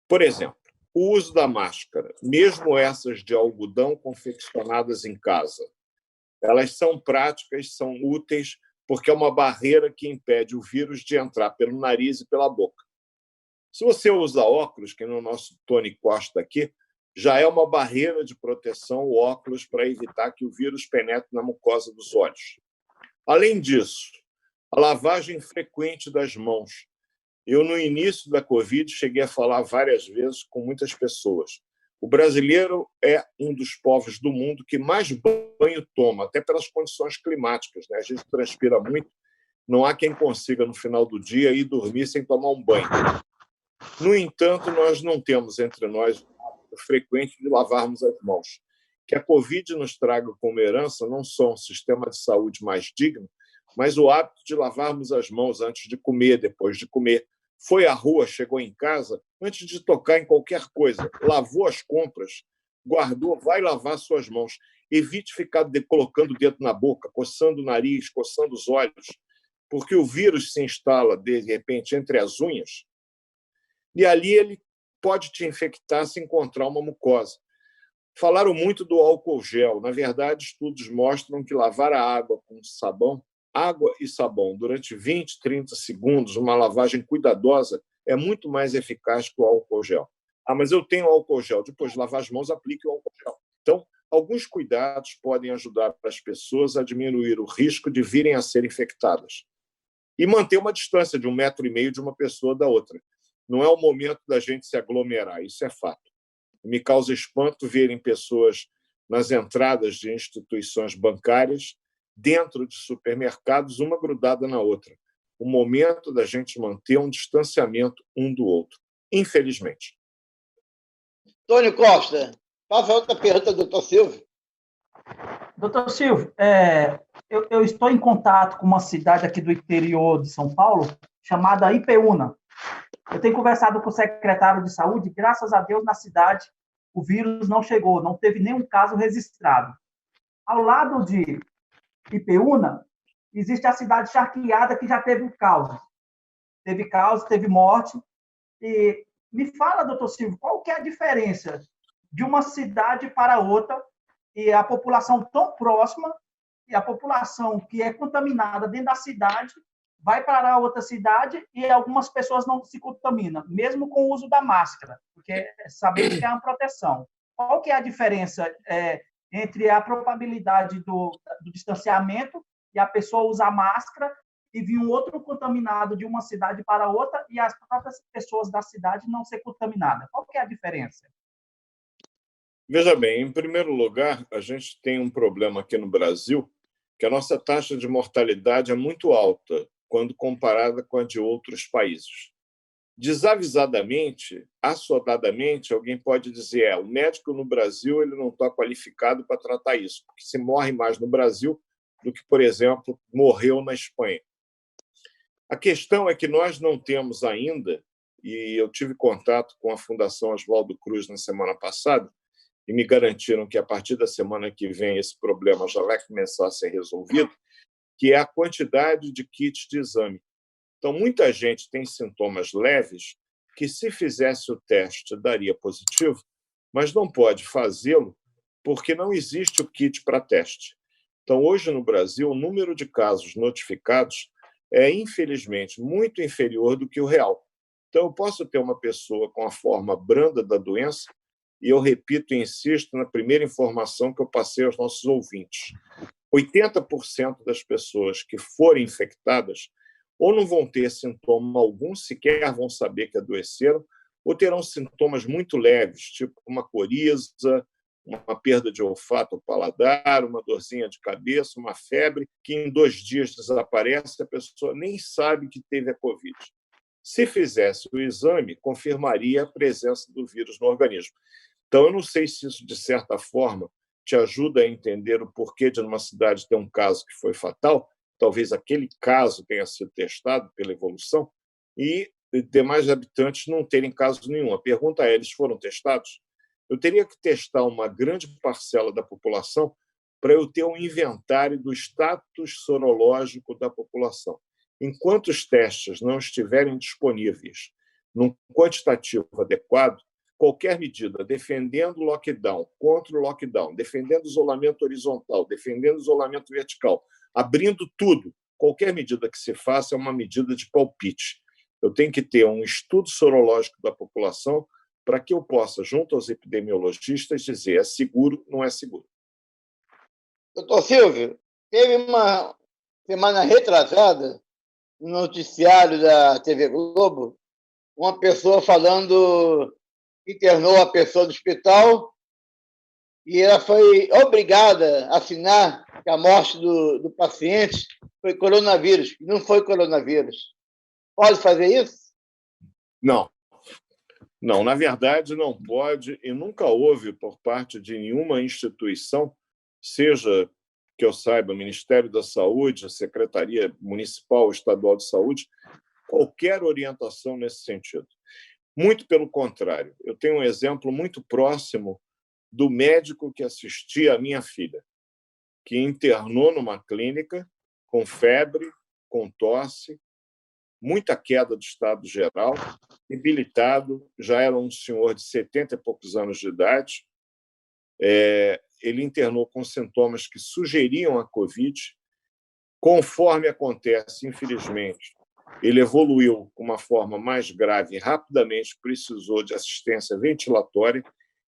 Por exemplo, o uso da máscara, mesmo essas de algodão confeccionadas em casa, elas são práticas, são úteis, porque é uma barreira que impede o vírus de entrar pelo nariz e pela boca. Se você usa óculos, que no nosso Tony Costa aqui, já é uma barreira de proteção o óculos para evitar que o vírus penetre na mucosa dos olhos. Além disso, a lavagem frequente das mãos. Eu, no início da Covid, cheguei a falar várias vezes com muitas pessoas. O brasileiro é um dos povos do mundo que mais banho toma, até pelas condições climáticas, né? A gente transpira muito, não há quem consiga, no final do dia, ir dormir sem tomar um banho. No entanto, nós não temos entre nós o hábito frequente de lavarmos as mãos. Que a Covid nos traga como herança não só um sistema de saúde mais digno, mas o hábito de lavarmos as mãos antes de comer, depois de comer. Foi à rua, chegou em casa, antes de tocar em qualquer coisa, lavou as compras, guardou, vai lavar suas mãos. Evite ficar colocando o dedo na boca, coçando o nariz, coçando os olhos, porque o vírus se instala, de repente, entre as unhas, e ali ele pode te infectar se encontrar uma mucosa. Falaram muito do álcool gel. Na verdade, estudos mostram que lavar a água com sabão, água e sabão, durante 20, 30 segundos, uma lavagem cuidadosa, é muito mais eficaz que o álcool gel. Ah, mas eu tenho álcool gel. Depois de lavar as mãos, aplique o álcool gel. Então, alguns cuidados podem ajudar as pessoas a diminuir o risco de virem a ser infectadas. E manter uma distância de 1,5 metro de uma pessoa da outra. Não é o momento da gente se aglomerar, isso é fato. Me causa espanto verem pessoas nas entradas de instituições bancárias, dentro de supermercados, uma grudada na outra. O momento da gente manter um distanciamento um do outro, infelizmente. Tony Costa, faça outra pergunta, doutor Silvio. Doutor Silvio, eu estou em contato com uma cidade aqui do interior de São Paulo, chamada Ipeúna. Eu tenho conversado com o secretário de saúde, graças a Deus, na cidade, o vírus não chegou, não teve nenhum caso registrado. Ao lado de Ipeúna, existe a cidade Charqueada, que já teve um caos. Teve caos, teve morte. E me fala, doutor Silvio, qual que é a diferença de uma cidade para outra e a população tão próxima e a população que é contaminada dentro da cidade vai para outra cidade e algumas pessoas não se contaminam, mesmo com o uso da máscara, porque sabemos que é uma proteção. Qual que é a diferença entre a probabilidade do distanciamento e a pessoa usar máscara e vir um outro contaminado de uma cidade para outra e as próprias pessoas da cidade não ser contaminadas? Qual que é a diferença? Veja bem, em primeiro lugar, a gente tem um problema aqui no Brasil, que a nossa taxa de mortalidade é muito alta quando comparada com a de outros países. Desavisadamente, assodadamente, alguém pode dizer o médico no Brasil ele não está qualificado para tratar isso, porque se morre mais no Brasil do que, por exemplo, morreu na Espanha. A questão é que nós não temos ainda, e eu tive contato com a Fundação Oswaldo Cruz na semana passada, e me garantiram que, a partir da semana que vem, esse problema já vai começar a ser resolvido, que é a quantidade de kits de exame. Então, muita gente tem sintomas leves que, se fizesse o teste, daria positivo, mas não pode fazê-lo porque não existe o kit para teste. Então, hoje, no Brasil, o número de casos notificados é, infelizmente, muito inferior do que o real. Então, eu posso ter uma pessoa com a forma branda da doença, e eu repito e insisto na primeira informação que eu passei aos nossos ouvintes. 80% das pessoas que forem infectadas ou não vão ter sintoma algum, sequer vão saber que adoeceram, ou terão sintomas muito leves, tipo uma coriza, uma perda de olfato ao paladar, uma dorzinha de cabeça, uma febre, que em 2 dias desaparece, a pessoa nem sabe que teve a Covid. Se fizesse o exame, confirmaria a presença do vírus no organismo. Então, eu não sei se isso, de certa forma, te ajuda a entender o porquê de, numa cidade, ter um caso que foi fatal, talvez aquele caso tenha sido testado pela evolução, e demais habitantes não terem caso nenhum. A pergunta é, eles foram testados? Eu teria que testar uma grande parcela da população para eu ter um inventário do status sorológico da população. Enquanto os testes não estiverem disponíveis num quantitativo adequado, qualquer medida defendendo o lockdown, contra o lockdown, defendendo isolamento horizontal, defendendo isolamento vertical, abrindo tudo, qualquer medida que se faça é uma medida de palpite. Eu tenho que ter um estudo sorológico da população para que eu possa, junto aos epidemiologistas, dizer é seguro, não é seguro. Doutor Silvio, teve uma semana retrasada, no noticiário da TV Globo, uma pessoa falando que internou a pessoa no hospital e ela foi obrigada a assinar que a morte do paciente foi coronavírus, e não foi coronavírus. Pode fazer isso? Não. Não, na verdade, não pode e nunca houve por parte de nenhuma instituição, seja que eu saiba, o Ministério da Saúde, a Secretaria Municipal ou Estadual de Saúde, qualquer orientação nesse sentido. Muito pelo contrário. Eu tenho um exemplo muito próximo do médico que assistia a minha filha, que internou numa clínica com febre, com tosse, muita queda do estado geral, debilitado, já era um senhor de 70 e poucos anos de idade. Ele internou com sintomas que sugeriam a Covid. Conforme acontece, infelizmente, ele evoluiu com uma forma mais grave e rapidamente precisou de assistência ventilatória,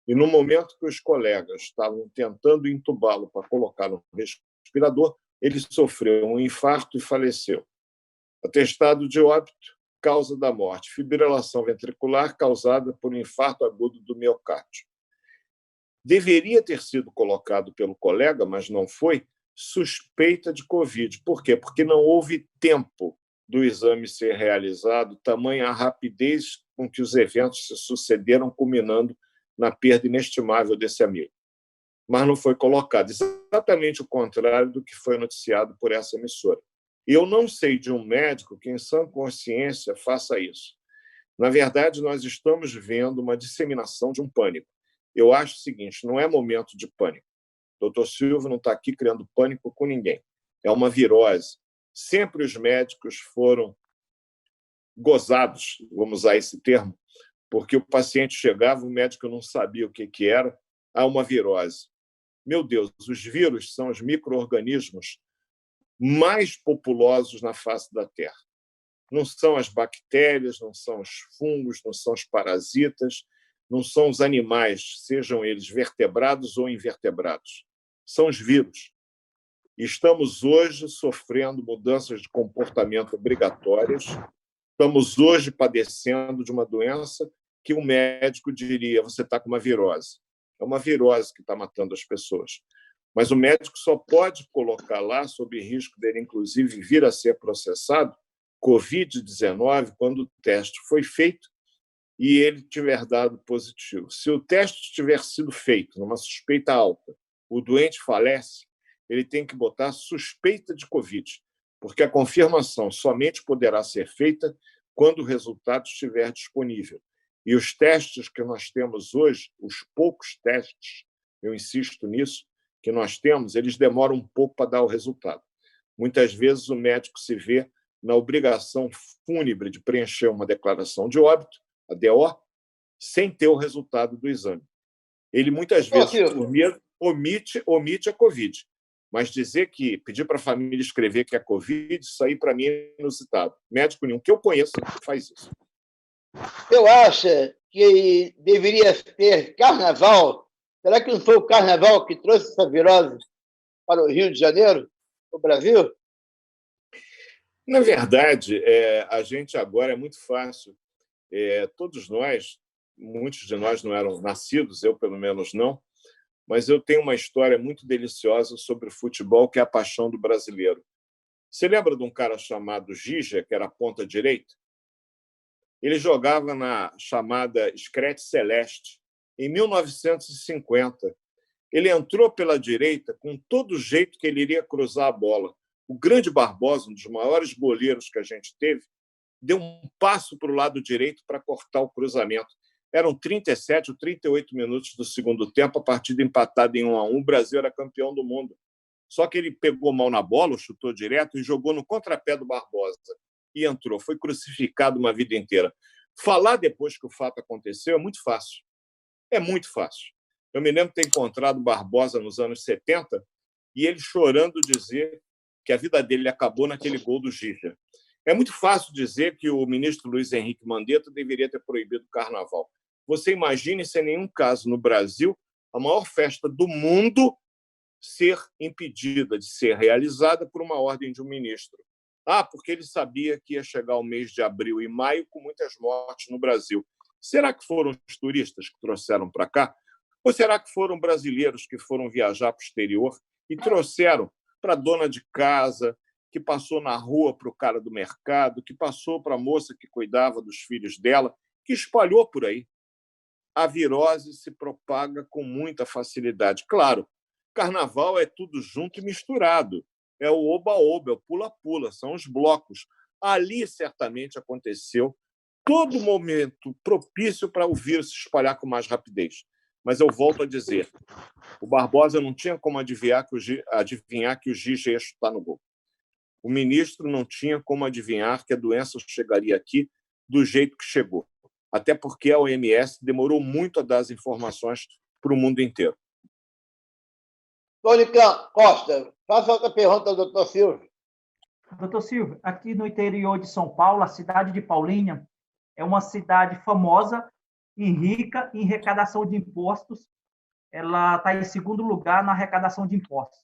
e no momento que os colegas estavam tentando entubá-lo para colocar no respirador, ele sofreu um infarto e faleceu. Atestado de óbito, causa da morte, fibrilação ventricular causada por um infarto agudo do miocárdio. Deveria ter sido colocado pelo colega, mas não foi, suspeita de Covid. Por quê? Porque não houve tempo do exame ser realizado, tamanha a rapidez com que os eventos se sucederam, culminando na perda inestimável desse amigo. Mas não foi colocado. Exatamente o contrário do que foi noticiado por essa emissora. Eu não sei de um médico que, em sã consciência, faça isso. Na verdade, nós estamos vendo uma disseminação de um pânico. Eu acho o seguinte, não é momento de pânico. O doutor Silvio não está aqui criando pânico com ninguém. É uma virose. Sempre os médicos foram gozados, vamos usar esse termo, porque o paciente chegava, o médico não sabia o que era, uma virose. Meu Deus, os vírus são os micro-organismos mais populosos na face da Terra. Não são as bactérias, não são os fungos, não são os parasitas, não são os animais, sejam eles vertebrados ou invertebrados. São os vírus. E estamos hoje sofrendo mudanças de comportamento obrigatórias, estamos hoje padecendo de uma doença que o médico diria, você está com uma virose. É uma virose que está matando as pessoas. Mas o médico só pode colocar lá, sob risco dele, inclusive, vir a ser processado, Covid-19, quando o teste foi feito e ele tiver dado positivo. Se o teste tiver sido feito numa suspeita alta, o doente falece, ele tem que botar suspeita de Covid, porque a confirmação somente poderá ser feita quando o resultado estiver disponível. E os testes que nós temos hoje, os poucos testes, eu insisto nisso, que nós temos, eles demoram um pouco para dar o resultado. Muitas vezes o médico se vê na obrigação fúnebre de preencher uma declaração de óbito, a DO, sem ter o resultado do exame. Ele, muitas vezes, por medo, omite a Covid. Mas pedir para a família escrever que é Covid, isso aí, para mim, é inusitado. Médico nenhum que eu conheço faz isso. Eu acho que deveria ter carnaval. Será que não foi o carnaval que trouxe essa virose para o Rio de Janeiro, o Brasil? Na verdade, a gente agora é muito fácil. Todos nós, muitos de nós não eram nascidos, eu pelo menos não, mas eu tenho uma história muito deliciosa sobre o futebol, que é a paixão do brasileiro. Você lembra de um cara chamado Gija, que era ponta direita? Ele jogava na chamada Screte Celeste, em 1950. Ele entrou pela direita com todo o jeito que ele iria cruzar a bola. O grande Barbosa, um dos maiores goleiros que a gente teve, deu um passo para o lado direito para cortar o cruzamento. Eram 37 ou 38 minutos do segundo tempo, a partida empatada em 1-1. O Brasil era campeão do mundo. Só que ele pegou mal na bola, chutou direto e jogou no contrapé do Barbosa. E entrou. Foi crucificado uma vida inteira. Falar depois que o fato aconteceu é muito fácil. É muito fácil. Eu me lembro de ter encontrado o Barbosa nos anos 70 e ele chorando dizer que a vida dele acabou naquele gol do Gija. É muito fácil dizer que o ministro Luiz Henrique Mandetta deveria ter proibido o carnaval. Você imagine, sem nenhum caso no Brasil, a maior festa do mundo ser impedida de ser realizada por uma ordem de um ministro. Porque ele sabia que ia chegar o mês de abril e maio com muitas mortes no Brasil. Será que foram os turistas que trouxeram para cá? Ou será que foram brasileiros que foram viajar para o exterior e trouxeram para a dona de casa, que passou na rua para o cara do mercado, que passou para a moça que cuidava dos filhos dela, que espalhou por aí? A virose se propaga com muita facilidade. Claro, carnaval é tudo junto e misturado. É o oba-oba, é o pula-pula, são os blocos. Ali certamente aconteceu todo momento propício para o vírus se espalhar com mais rapidez. Mas eu volto a dizer, o Barbosa não tinha como adivinhar que o Gija ia chutar no gol. O ministro não tinha como adivinhar que a doença chegaria aqui do jeito que chegou. Até porque a OMS demorou muito a dar as informações para o mundo inteiro. Tony Costa, faça outra pergunta ao doutor Silvio. Doutor Silvio, aqui no interior de São Paulo, a cidade de Paulínia é uma cidade famosa e rica em arrecadação de impostos. Ela está em segundo lugar na arrecadação de impostos.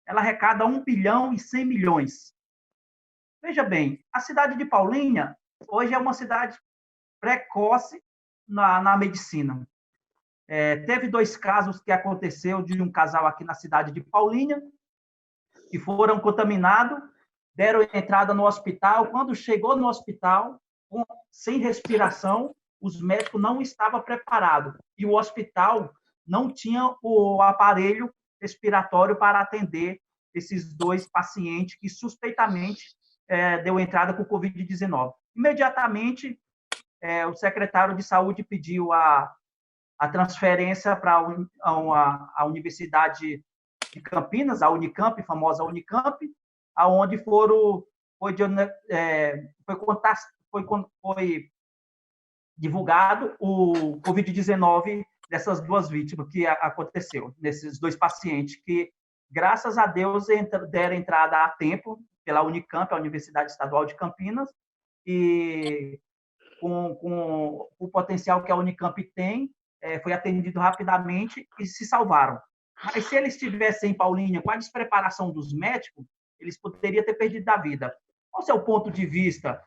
Ela arrecada 1 bilhão e 100 milhões. Veja bem, a cidade de Paulínia hoje é uma cidade precoce na medicina. Teve 2 casos que aconteceu de um casal aqui na cidade de Paulínia, que foram contaminados, deram entrada no hospital. Quando chegou no hospital, sem respiração, os médicos não estavam preparados. E o hospital não tinha o aparelho respiratório para atender esses 2 pacientes que suspeitamente deu entrada com Covid-19. Imediatamente, o secretário de Saúde pediu a transferência para a Universidade de Campinas, a Unicamp, a famosa Unicamp, aonde foi divulgado o Covid-19 dessas 2 vítimas que aconteceu, nesses 2 pacientes, que, graças a Deus, deram entrada a tempo pela Unicamp, a Universidade Estadual de Campinas, e com o potencial que a Unicamp tem, foi atendido rapidamente e se salvaram. Mas se eles estivessem em Paulínia, com a despreparação dos médicos, eles poderiam ter perdido a vida. Qual é o seu ponto de vista?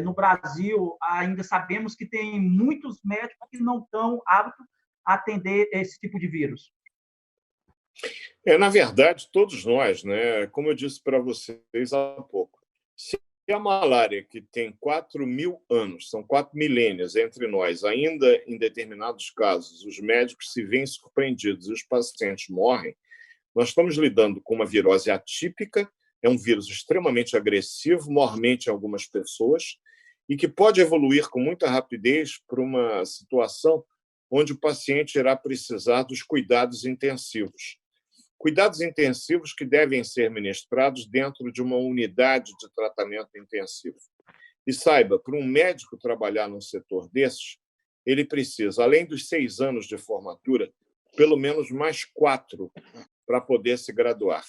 No Brasil, ainda sabemos que tem muitos médicos que não estão aptos a atender esse tipo de vírus. Na verdade, todos nós, né? Como eu disse para vocês há pouco, se a malária, que tem 4.000 anos, são 4 milênios entre nós, ainda em determinados casos, os médicos se veem surpreendidos e os pacientes morrem, nós estamos lidando com uma virose atípica, é um vírus extremamente agressivo, mormente em algumas pessoas, e que pode evoluir com muita rapidez para uma situação onde o paciente irá precisar dos cuidados intensivos. Cuidados intensivos que devem ser ministrados dentro de uma unidade de tratamento intensivo. E saiba, para um médico trabalhar num setor desses, ele precisa, além dos 6 anos de formatura, pelo menos mais 4 para poder se graduar.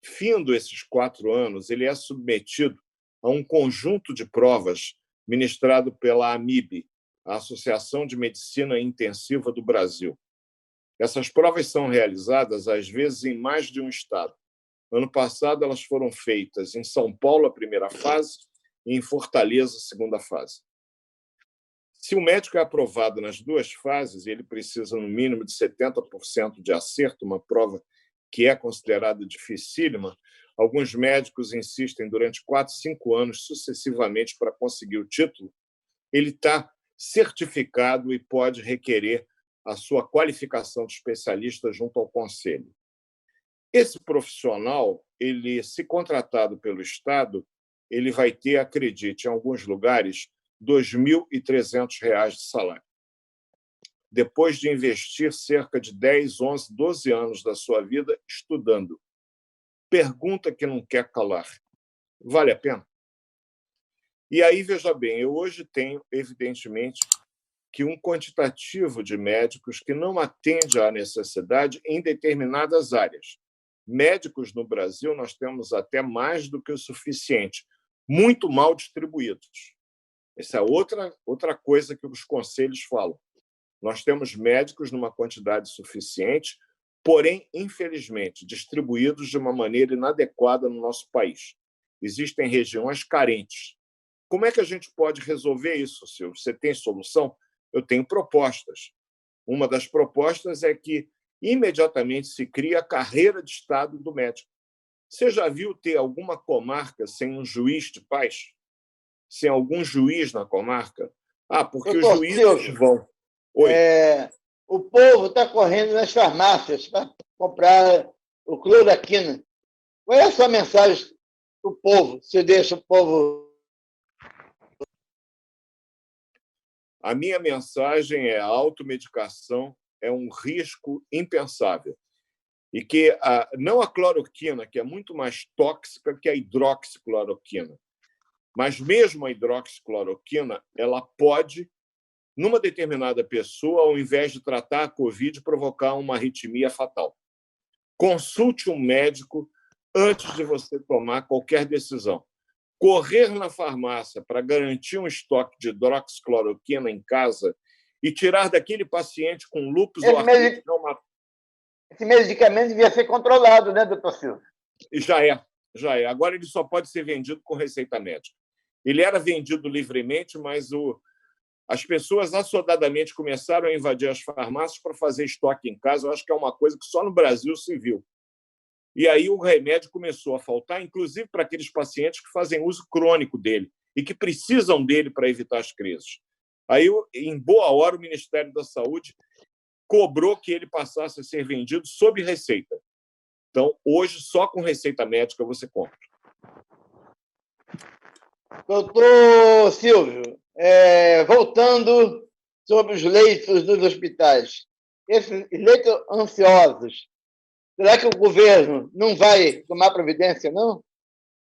Findo esses 4 anos, ele é submetido a um conjunto de provas ministrado pela AMIB, a Associação de Medicina Intensiva do Brasil. Essas provas são realizadas, às vezes, em mais de um estado. Ano passado, elas foram feitas em São Paulo, a primeira fase, e em Fortaleza, a segunda fase. Se o médico é aprovado nas 2 fases, ele precisa, no mínimo, de 70% de acerto, uma prova que é considerada dificílima. Alguns médicos insistem durante 4, 5 anos, sucessivamente, para conseguir o título. Ele está certificado e pode requerer a sua qualificação de especialista junto ao conselho. Esse profissional, ele, se contratado pelo Estado, ele vai ter, acredite, em alguns lugares, R$ 2.300 de salário. Depois de investir cerca de 10, 11, 12 anos da sua vida estudando. Pergunta que não quer calar. Vale a pena? E aí, veja bem, eu hoje tenho, evidentemente, que um quantitativo de médicos que não atende à necessidade em determinadas áreas. Médicos no Brasil nós temos até mais do que o suficiente, muito mal distribuídos. Essa é outra coisa que os conselhos falam. Nós temos médicos numa quantidade suficiente, porém, infelizmente, distribuídos de uma maneira inadequada no nosso país. Existem regiões carentes. Como é que a gente pode resolver isso, Silvio? Você tem solução? Eu tenho propostas. Uma das propostas é que imediatamente se cria a carreira de Estado do médico. Você já viu ter alguma comarca sem um juiz de paz? Sem algum juiz na comarca? Porque os juízes vão. Oi. O povo está correndo nas farmácias para comprar o cloroquina. Qual é a sua mensagem para o povo? Você deixa o povo... A minha mensagem é: a automedicação é um risco impensável. E que não a cloroquina, que é muito mais tóxica que a hidroxicloroquina, mas mesmo a hidroxicloroquina, ela pode, numa determinada pessoa, ao invés de tratar a Covid, provocar uma arritmia fatal. Consulte um médico antes de você tomar qualquer decisão. Correr na farmácia para garantir um estoque de hidroxicloroquina em casa e tirar daquele paciente com lúpus ou artrite reumatóide. Esse medicamento devia ser controlado, né, doutor Silvio? Já é. Agora ele só pode ser vendido com receita médica. Ele era vendido livremente, mas as pessoas assodadamente começaram a invadir as farmácias para fazer estoque em casa. Eu acho que é uma coisa que só no Brasil se viu. E aí o remédio começou a faltar, inclusive para aqueles pacientes que fazem uso crônico dele e que precisam dele para evitar as crises. Aí, em boa hora, o Ministério da Saúde cobrou que ele passasse a ser vendido sob receita. Então, hoje, só com receita médica você compra. Doutor Silvio, voltando sobre os leitos nos hospitais, esses leitos ansiosos, será que o governo não vai tomar providência, não?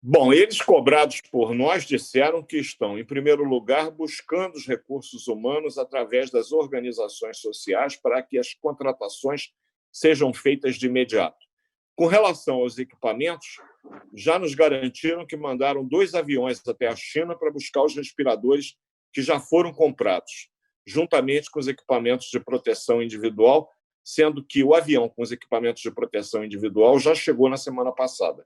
Bom, eles, cobrados por nós, disseram que estão, em primeiro lugar, buscando os recursos humanos através das organizações sociais para que as contratações sejam feitas de imediato. Com relação aos equipamentos, já nos garantiram que mandaram 2 aviões até a China para buscar os respiradores que já foram comprados, juntamente com os equipamentos de proteção individual, sendo que o avião com os equipamentos de proteção individual já chegou na semana passada.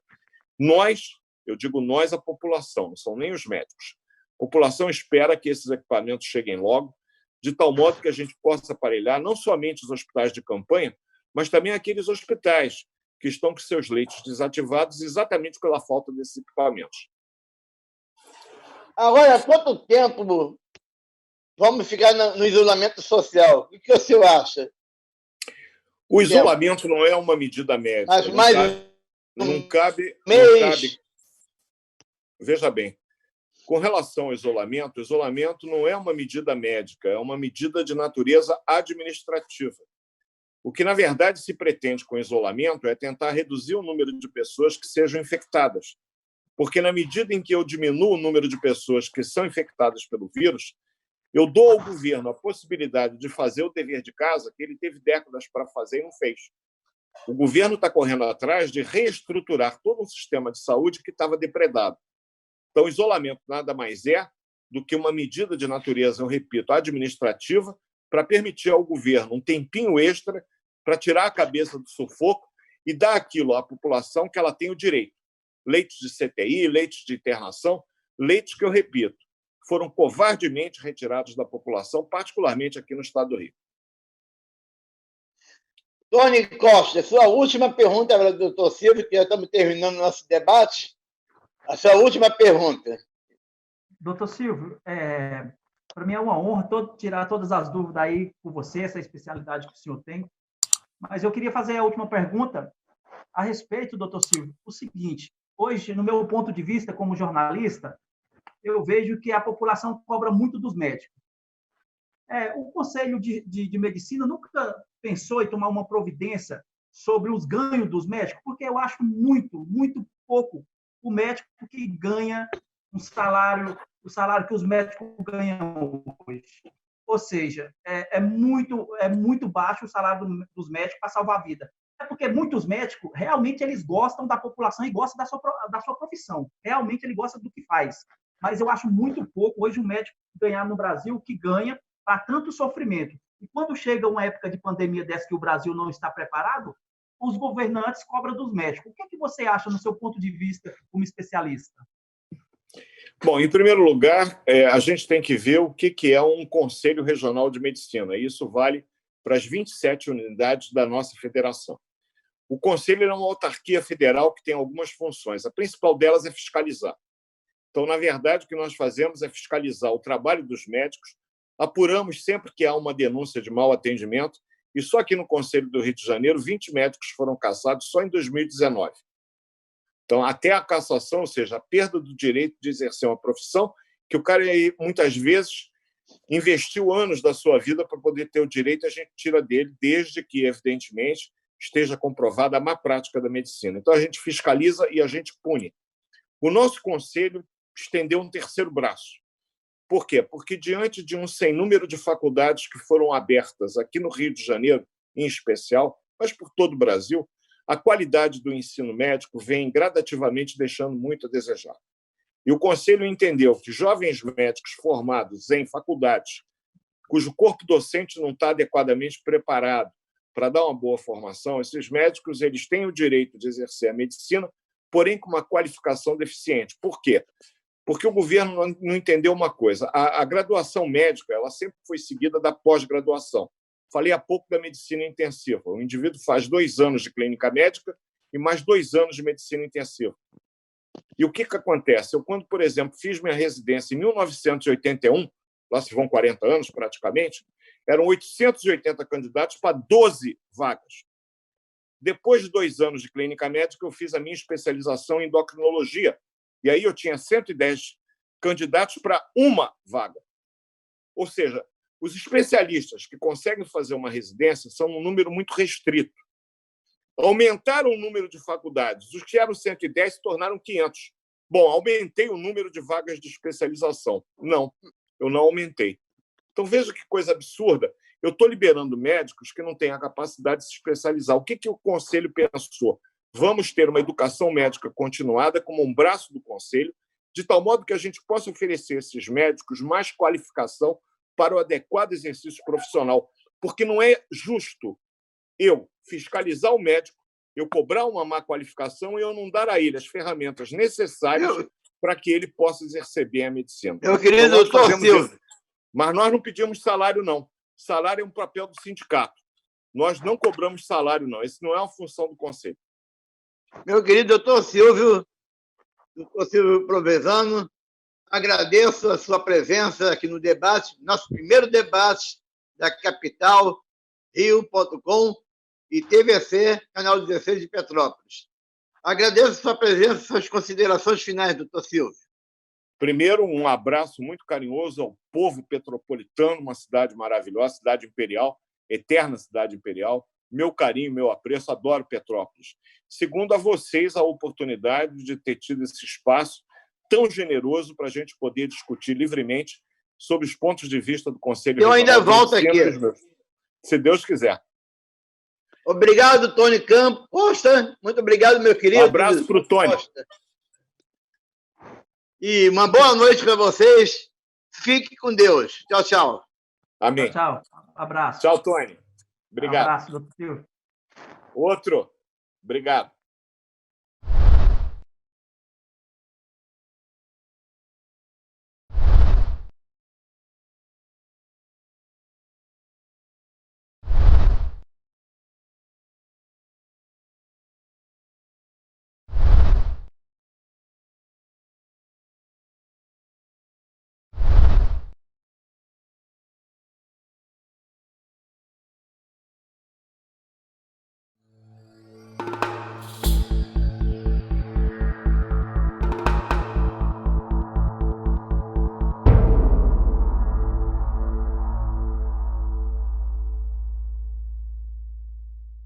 Nós, eu digo nós, a população, não são nem os médicos. A população espera que esses equipamentos cheguem logo, de tal modo que a gente possa aparelhar não somente os hospitais de campanha, mas também aqueles hospitais que estão com seus leitos desativados exatamente pela falta desses equipamentos. Agora, quanto tempo vamos ficar no isolamento social? O que o senhor acha? O isolamento não é uma medida médica. Não cabe. Veja bem, com relação ao isolamento, o isolamento não é uma medida médica, é uma medida de natureza administrativa. O que, na verdade, se pretende com o isolamento é tentar reduzir o número de pessoas que sejam infectadas. Porque, na medida em que eu diminuo o número de pessoas que são infectadas pelo vírus, eu dou ao governo a possibilidade de fazer o dever de casa que ele teve décadas para fazer e não fez. O governo está correndo atrás de reestruturar todo um sistema de saúde que estava depredado. Então, o isolamento nada mais é do que uma medida de natureza, eu repito, administrativa, para permitir ao governo um tempinho extra para tirar a cabeça do sufoco e dar aquilo à população que ela tem o direito. Leitos de CTI, leitos de internação, leitos que, eu repito, foram covardemente retirados da população, particularmente aqui no estado do Rio. Tony Costa, sua última pergunta para o doutor Silvio, que já estamos terminando o nosso debate. A sua última pergunta. Doutor Silvio, para mim é uma honra tirar todas as dúvidas aí com você, essa especialidade que o senhor tem. Mas eu queria fazer a última pergunta a respeito, doutor Silvio, o seguinte: hoje, no meu ponto de vista como jornalista, eu vejo que a população cobra muito dos médicos. O Conselho de Medicina nunca pensou em tomar uma providência sobre os ganhos dos médicos, porque eu acho muito, muito pouco o médico que ganha o salário que os médicos ganham hoje. Ou seja, é muito baixo o salário dos médicos para salvar a vida. É porque muitos médicos, realmente, eles gostam da população e gostam da sua profissão. Realmente, ele gosta do que faz. Mas eu acho muito pouco hoje um médico ganhar no Brasil o que ganha para tanto sofrimento. E quando chega uma época de pandemia dessa que o Brasil não está preparado, os governantes cobram dos médicos. O que você acha, no seu ponto de vista, como especialista? Bom, em primeiro lugar, a gente tem que ver o que é um Conselho Regional de Medicina. Isso vale para as 27 unidades da nossa federação. O Conselho é uma autarquia federal que tem algumas funções. A principal delas é fiscalizar. Então, na verdade, o que nós fazemos é fiscalizar o trabalho dos médicos, apuramos sempre que há uma denúncia de mau atendimento, e só aqui no Conselho do Rio de Janeiro, 20 médicos foram cassados só em 2019. Então, até a cassação, ou seja, a perda do direito de exercer uma profissão, que o cara, muitas vezes, investiu anos da sua vida para poder ter o direito, a gente tira dele, desde que, evidentemente, esteja comprovada a má prática da medicina. Então, a gente fiscaliza e a gente pune. O nosso Conselho estendeu um terceiro braço. Por quê? Porque, diante de um sem número de faculdades que foram abertas aqui no Rio de Janeiro, em especial, mas por todo o Brasil, a qualidade do ensino médico vem gradativamente deixando muito a desejar. E o Conselho entendeu que jovens médicos formados em faculdades, cujo corpo docente não está adequadamente preparado para dar uma boa formação, esses médicos eles têm o direito de exercer a medicina, porém com uma qualificação deficiente. Por quê? Porque o governo não entendeu uma coisa. A graduação médica ela sempre foi seguida da pós-graduação. Falei há pouco da medicina intensiva. O indivíduo faz 2 anos de clínica médica e mais 2 anos de medicina intensiva. E o que acontece? Eu, quando, por exemplo, fiz minha residência em 1981, lá se vão 40 anos praticamente, eram 880 candidatos para 12 vagas. Depois de 2 anos de clínica médica, eu fiz a minha especialização em endocrinologia. E aí eu tinha 110 candidatos para 1 vaga. Ou seja, os especialistas que conseguem fazer uma residência são um número muito restrito. Aumentaram o número de faculdades. Os que eram 110 se tornaram 500. Bom, aumentei o número de vagas de especialização. Não, eu não aumentei. Então, veja que coisa absurda. Eu estou liberando médicos que não têm a capacidade de se especializar. O que o Conselho pensou? Vamos ter uma educação médica continuada como um braço do Conselho, de tal modo que a gente possa oferecer a esses médicos mais qualificação para o adequado exercício profissional. Porque não é justo eu fiscalizar o médico, eu cobrar uma má qualificação e eu não dar a ele as ferramentas necessárias para que ele possa exercer bem a medicina. Eu queria, então, doutor Silvio. Mas nós não pedimos salário, não. Salário é um papel do sindicato. Nós não cobramos salário, não. Esse não é uma função do Conselho. Meu querido doutor Silvio Provenzano, agradeço a sua presença aqui no debate, nosso primeiro debate da capital, Rio.com e TVC, Canal 16 de Petrópolis. Agradeço a sua presença e suas considerações finais, doutor Silvio. Primeiro, um abraço muito carinhoso ao povo petropolitano, uma cidade maravilhosa, cidade imperial, eterna cidade imperial. Meu carinho, meu apreço, adoro Petrópolis. Segundo, a vocês a oportunidade de ter tido esse espaço tão generoso para a gente poder discutir livremente sobre os pontos de vista do Conselho Regional. Eu ainda volto aqui. Se Deus quiser. Obrigado, Tony Campos. Costa, muito obrigado, meu querido. Um abraço para o Tony. Costa. E uma boa noite para vocês. Fique com Deus. Tchau, tchau. Amém. Tchau. Abraço. Tchau, Tony. Obrigado. Um abraço, doutor Silvio. Outro. Obrigado.